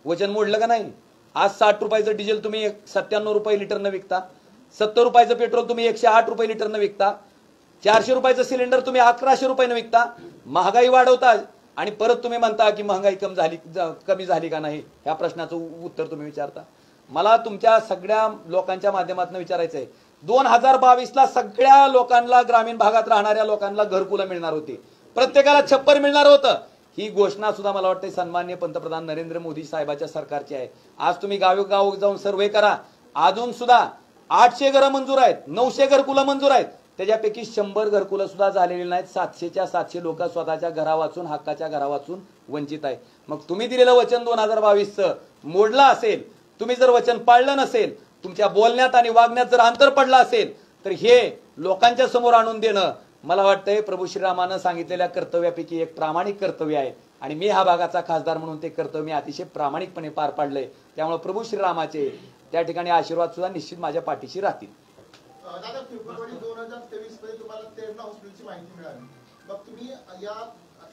वचन मोडलं का नाही? आज 60 रुपयाचं डिझेल तुम्ही 97 रुपये लिटरनं विकता, 70 रुपयाचं पेट्रोल तुम्ही 108 रुपये लिटरनं विकता, 400 रुपयाचं सिलेंडर तुम्ही 1100 रुपयानं विकता. महागाई वाढवता आणि परत तुम्ही म्हणता की महागाई कमी झाली का नाही. ह्या प्रश्नाचं उत्तर तुम्ही विचारता. मला तुमच्या सगळ्या लोकांच्या माध्यमातून विचारायचं आहे, 2022ला सगळ्या लोकांना, ग्रामीण भागात राहणाऱ्या लोकांना घरकुलं मिळणार होती, प्रत्येकाला छप्पर मिळणार होतं. ही घोषणा सुद्धा मला वाटतं सन्माननीय पंतप्रधान नरेंद्र मोदी साहेबांच्या सरकारची आहे. आज तुम्ही गावोगाव जाऊन सर्वे करा, अजून सुद्धा 800 घरं मंजूर आहेत, 900 घरकुलं मंजूर आहेत, त्याच्यापैकी 100 घरकुलं सुद्धा झालेली नाहीत. 700च्या 700 लोक स्वतःच्या घरा वाचून, हक्काच्या घरा वाचून वंचित आहे. मग तुम्ही दिलेलं वचन 2022चं मोडलं असेल, तुम्ही जर वचन पाळलं नसेल, तुमच्या बोलण्यात आणि वागण्यात जर अंतर पडलं असेल, तर हे लोकांच्या समोर आणून देणं मला वाटतंय प्रभू श्रीरामानं सांगितलेल्या कर्तव्यापैकी एक प्रामाणिक कर्तव्य आहे आणि मी हा भागाचा खासदार म्हणून ते कर्तव्य मी अतिशय प्रामाणिकपणे पार पाडलंय. त्यामुळे प्रभू श्रीरामाचे त्या ठिकाणी आशीर्वाद सुद्धा निश्चित माझ्या पाठीशी राहतील. दादा, फेब्रुवारी 2023 मध्ये तुम्हाला तेरणा हॉस्पिटलची माहिती मिळाली, मग तुम्ही या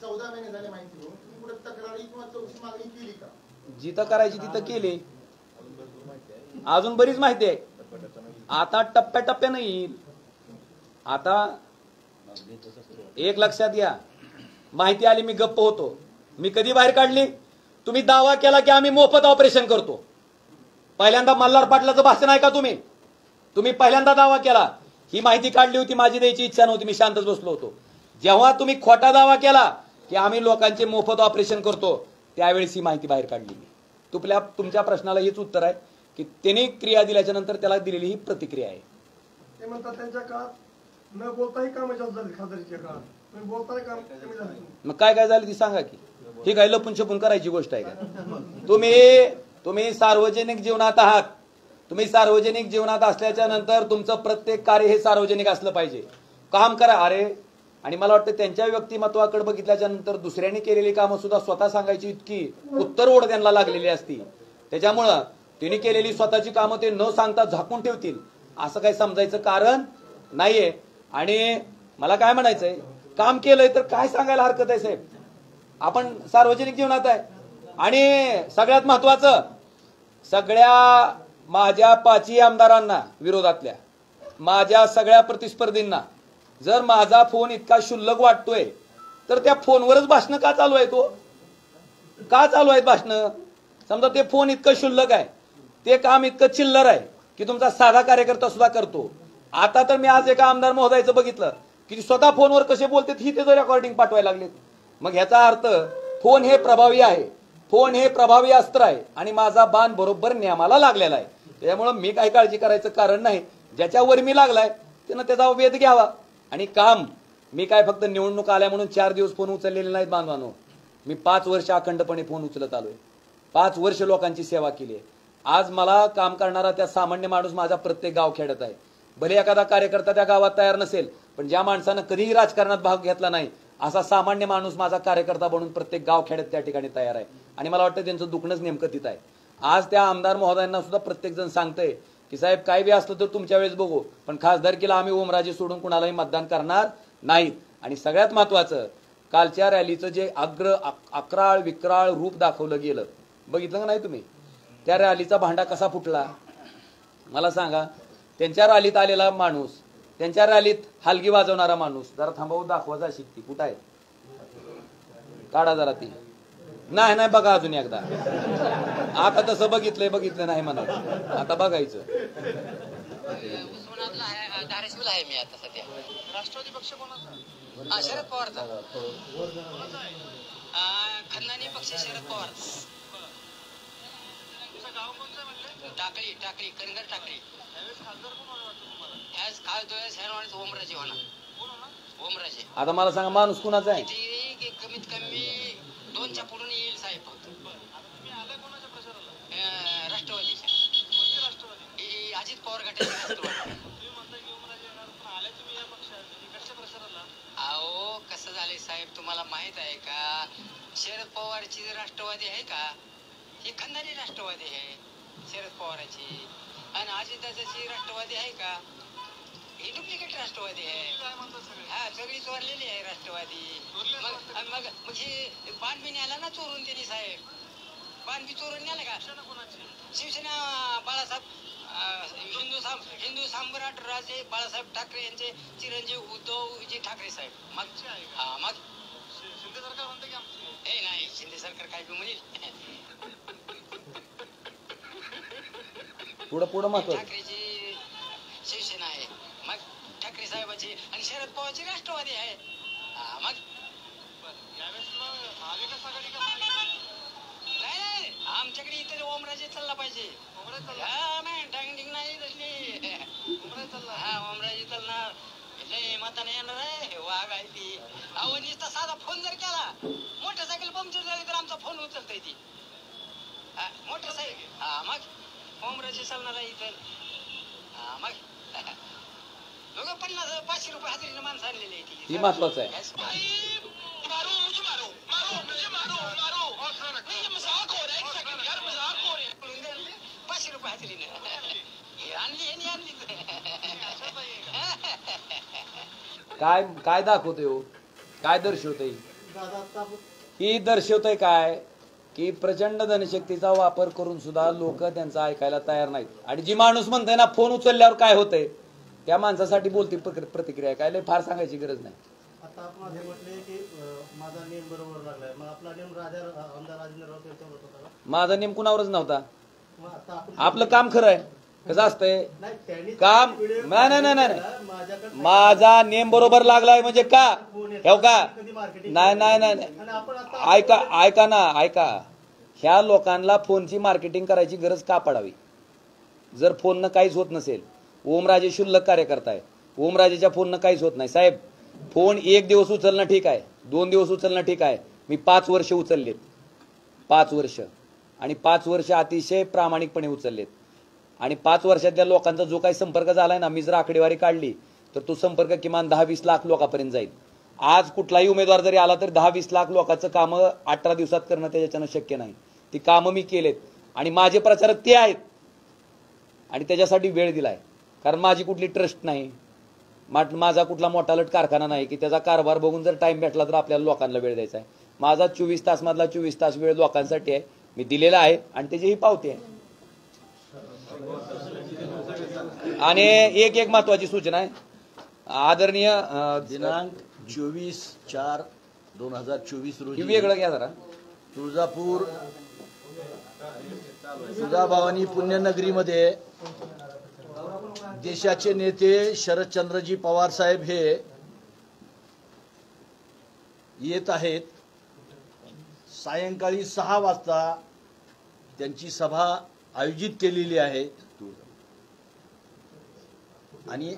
14 महिने झाले माहिती घेऊन तुम्ही पुढे तक्रारी किंवा चौकशी मागणी केली का? जिथं करायची तिथं केली, अजून बरीच माहिती आहे. आता टप्प्याटप्प्यानं येईल. आता एक लक्षात घ्या, माहिती आली मी गप्प होतो. मी कधी बाहेर काढली? तुम्ही दावा केला की आम्ही मोफत ऑपरेशन करतो. पहिल्यांदा मल्हार पाटलाचं भाषण आहे का तुम्ही पहिल्यांदा दावा केला. ही माहिती काढली होती, माझी द्यायची इच्छा नव्हती, मी शांतच बसलो होतो. जेव्हा तुम्ही खोटा दावा केला की आम्ही लोकांचे मोफत ऑपरेशन करतो, त्यावेळेस ही माहिती बाहेर काढली मी. तुमच्या प्रश्नाला हेच उत्तर आहे की त्यांनी क्रिया दिल्याच्या नंतर त्याला दिलेली ही प्रतिक्रिया आहे. ते म्हणतात त्यांच्या काळात न बोलताही काम जास्त झाली, खासदारीच्या काळात बोलताही काम कमी झालं. मग काय झालं ती सांगा की. ही काय लपून छपून करायची गोष्ट आहे का? तुम्ही सार्वजनिक जीवनात आहात. तुम्ही सार्वजनिक जीवनात असल्याच्या नंतर तुमचं प्रत्येक कार्य हे सार्वजनिक असलं पाहिजे. काम करा. अरे, आणि मला वाटतं त्यांच्या व्यक्तिमत्वाकडे बघितल्याच्या नंतर दुसऱ्यांनी केलेली कामं सुद्धा स्वतः सांगायची इतकी उत्तर ओढ त्यांना लागलेली असती. त्याच्यामुळं त्यांनी केलेली स्वतःची कामं ते न सांगता झाकून ठेवतील असं काही समजायचं कारण नाहीये. आणि मला काय म्हणायचंय, काम केलंय तर काय सांगायला हरकत आहे साहेब. आपण सार्वजनिक जीवनात आहे. आणि सगळ्यात महत्वाचं, सगळ्या माझ्या 5 आमदारांना विरोधातल्या, माझ्या सगळ्या प्रतिस्पर्धींना जर माझा फोन इतका क्षुल्लक वाटतोय तर त्या फोनवरच भाषण का चालू आहे? का चालू आहेत भाषण? समजा ते फोन इतकं क्षुल्लक आहे, ते काम इतकं चिल्लर आहे की तुमचा साधा कार्यकर्ता सुद्धा करतो. आता तर मी आज एका आमदार महोदयाचं बघितलं की स्वतः फोनवर कसे बोलतात ही त्याचं रेकॉर्डिंग पाठवायला लागलेत. मग ह्याचा अर्थ फोन हे प्रभावी आहे, फोन हे प्रभावी अस्त्र आहे आणि माझा बाण बरोबर नियमाला लागलेला आहे. त्यामुळे मी काही काळजी करायचं कारण नाही. ज्याच्यावर मी लागलाय त्यानं त्याचा वेध घ्यावा. आणि काम मी काय फक्त निवडणूक आल्या म्हणून 4 दिवस फोन उचललेले नाहीत बांधवानो. मी 5 वर्ष अखंडपणे फोन उचलत आलोय. 5 वर्ष लोकांची सेवा केली आहे. आज मला काम करणारा त्या सामान्य माणूस माझा प्रत्येक गाव खेळत आहे. भले एखादा कार्यकर्ता त्या गावात तयार नसेल, पण ज्या माणसानं कधीही राजकारणात भाग घेतला नाही असा सामान्य माणूस माझा कार्यकर्ता बनून प्रत्येक गाव खेड्यात त्या ठिकाणी तयार आहे. आणि मला वाटतं त्यांचं दुखणंच नेमकं तिथं आहे. आज त्या आमदार महोदयांना सुद्धा प्रत्येक जण सांगतंय की साहेब काय बी असलं तर तुमच्या वेळेस बघू, पण खासदारकीला आम्ही ओमराजे सोडून कुणालाही मतदान करणार नाहीत. आणि सगळ्यात महत्वाचं, कालच्या रॅलीचं जे अक्राळ विक्राळ रूप दाखवलं गेलं, बघितलं का नाही तुम्ही? त्या रॅलीचा भांडा कसा फुटला मला सांगा. त्यांच्या रॅलीत आलेला माणूस, त्यांच्या रॅलीत हलगी वाजवणारा माणूस, जरा थांबवू दाखवा जा शिकती कुठं आहे, काढा जरा ती. नाही बघा अजून एकदा. आता तसं बघितलं नाही म्हणायचं, आता बघायचं. उस्मानाबादला आहे, धाराशिवला आहे मी आता सध्या. राष्ट्रवादी पक्ष कोणाचा? शरद पवारचा. खंदानी पक्ष शरद पवार. गाव कोणतं म्हणलं? टाकळी कनगर टाकळी. ओमराजे होणार. ओमराजे. आता मला सांगा माणूस कुणाचा आहे? कमीत कमी 2च्या पुढून येईल साहेब फक्त. राष्ट्रवादीच्या. अजित पवार गटाचे राष्ट्रवादी. अहो कसं झालंय साहेब तुम्हाला माहित आहे का, शरद पवारची राष्ट्रवादी आहे का, ही खंदानी राष्ट्रवादी आहे शरद पवाराची, आणि अजितदादाची राष्ट्रवादी आहे का, ही डुप्लिकेट राष्ट्रवादी आहे. हा सगळी चोरलेली आहे राष्ट्रवादी. मग हे बाण बी न्याला ना चोरून त्यांनी साहेब, बाण बी चोरून न्याला का? शिवसेना बाळासाहेब हिंदू सम्राट राजे बाळासाहेब ठाकरे यांचे चिरंजीव उद्धवजी ठाकरे साहेब. मग शिंदे सरकार म्हणते की हे नाही, शिंदे सरकार काय बी म्हणेल. पुढं महत्व ठाकरेची शिवसेना आहे, मग ठाकरे साहेबाची, आणि शरद पवारची राष्ट्रवादी आहे. मग नाही आमच्याकडे इथे ओमराजे चालला पाहिजे. ओमराजे चालणार, मताने येणार आहे. वाघ आहे ती. अहो नुसता साधा फोन जर केला, मोटरसायकल पंक्चर झाली तर आमचा फोन उचलता येते. मोटरसायकल मग ओमराजे चालणार आहे इथं. मग दोघं 50-500 रुपये हजेरीने माणसं आणलेली आहे. ही महत्वाचं आहे. 500 रुपये हजेरीने आणली. काय दाखवतोय हो, काय दर्शवतोय? ही दर्शवतोय काय की प्रचंड धनशक्तीचा वापर करून सुद्धा लोक त्यांचं ऐकायला तयार नाहीत. आणि जी माणूस म्हणतोय ना फोन उचलल्यावर काय होतंय, त्या माणसासाठी बोलती प्रतिक्रिया काय लय फार सांगायची गरज नाही. आता आपण हे म्हटले की माझा नेम बरोबर लागलाय, मग आपला नेम आमदार राजेंद्र राऊत यांच्यावर होता का? माझा नेम कुणावरच नव्हता. आपलं काम खरं आहे. कसं असतंय काम? नाही, माझा नेम बरोबर लागलाय म्हणजे का ठेव का? नाही, ऐका. ह्या लोकांना फोनची मार्केटिंग करायची गरज का पडावी? जर फोननं काहीच होत नसेल, ओमराजे शुल्लक कार्यकर्ता आहे, ओमराजेच्या फोननं काहीच होत नाही साहेब. फोन 1 दिवस उचलणं ठीक आहे, 2 दिवस उचलणं ठीक आहे. मी 5 वर्ष उचललेत, 5 वर्ष, आणि 5 वर्ष अतिशय प्रामाणिकपणे उचललेत. आणि 5 वर्षातल्या लोकांचा जो काही संपर्क झालाय ना, मी जर आकडेवारी काढली तर तो संपर्क किमान 10-20 लाख लोकांपर्यंत जाईल. आज कुठलाही उमेदवार जरी आला तर 10-20 लाख लोकांचं कामं 18 दिवसात करणं त्याच्यानं शक्य नाही. ती कामं मी केलेत आणि माझे प्रचारक ते आहेत, आणि त्याच्यासाठी वेळ दिलाय. कारण माझी कुठली ट्रस्ट नाही, माझा कुठला मोठा लट कारखाना नाही की त्याचा कारभार बघून जर टाइम भेटला तर आपल्याला लोकांना वेळ द्यायचा आहे. माझा 24 तास मधला 24 तास वेळ लोकांसाठी आहे, मी दिलेला आहे आणि त्याची ही पावती आहे. आणि एक महत्वाची सूचना आहे. आदरणीय दिनांक 24/4/2024 रोजी वेगळं घ्या जरा. तुळजापूर तुळजाभवानी पुण्यनगरीमध्ये देशाचे नेते शरदचंद्रजी पवार साहेब हे येत आहेत. सायंकाळी 6 वाजता त्यांची सभा आयोजित केलेली आहे आणि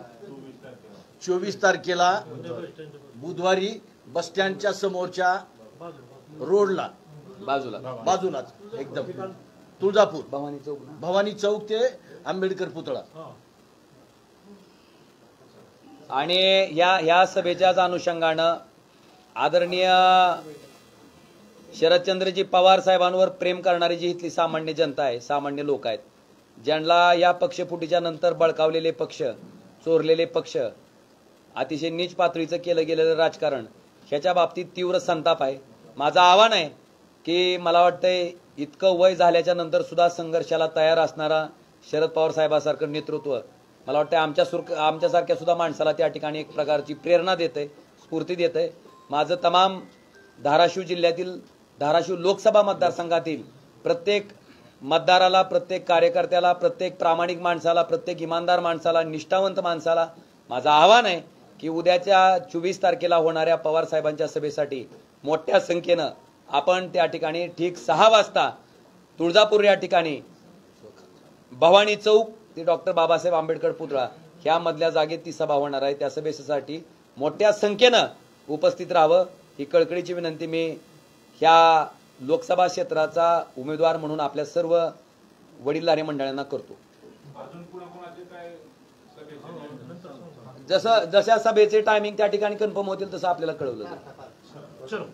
24 तारखेला बुधवारी बस स्टँडच्या समोरच्या रोडला बाजूलाच एकदम तुळजापूर भवानी चौक ते आंबेडकर पुतळा. आणि या सभेच्याच अनुषंगानं आदरणीय शरदचंद्रजी पवार साहेबांवर प्रेम करणारी जी इथली सामान्य जनता आहे, सामान्य लोक आहेत, ज्यांना या पक्षफुटीच्या नंतर बळकावलेले पक्ष, चोरलेले पक्ष, अतिशय नीच पातळीचं केलं गेलेलं राजकारण, ह्याच्या बाबतीत तीव्र संताप आहे. माझं आव्हान आहे की मला वाटतंय इतकं वय झाल्याच्या नंतर सुद्धा संघर्षाला तयार असणारा शरद पवार साहेबांसारखं नेतृत्व मला वाटतं आमच्यासारख्या सुद्धा माणसाला त्या ठिकाणी एक प्रकारची प्रेरणा देते, स्फूर्ती देते. माझं तमाम धाराशिव जिल्ह्यातील, धाराशिव लोकसभा मतदारसंघातील प्रत्येक मतदाराला, प्रत्येक कार्यकर्त्याला, प्रत्येक प्रामाणिक माणसाला, प्रत्येक इमानदार माणसाला, निष्ठावंत माणसाला माझं आव्हान आहे की उद्याच्या 24 तारखेला होणाऱ्या पवार साहेबांच्या सभेसाठी मोठ्या संख्येनं आपण त्या ठिकाणी ठीक 6 वाजता तुळजापूर या ठिकाणी भवानी चौक ते डॉक्टर बाबासाहेब आंबेडकर पुतळा ह्या मधल्या जागेत ती सभा होणार आहे. त्या सभेसाठी मोठ्या संख्येनं उपस्थित राहावं ही कळकळीची विनंती मी ह्या लोकसभा क्षेत्राचा उमेदवार म्हणून आपल्या सर्व वडीलधारी मंडळांना करतो. अजून कोणाकोणाचे काय सभेचे जशा सभेचे टायमिंग त्या ठिकाणी कन्फर्म होतील तसं आपल्याला कळवलं जाईल. चलो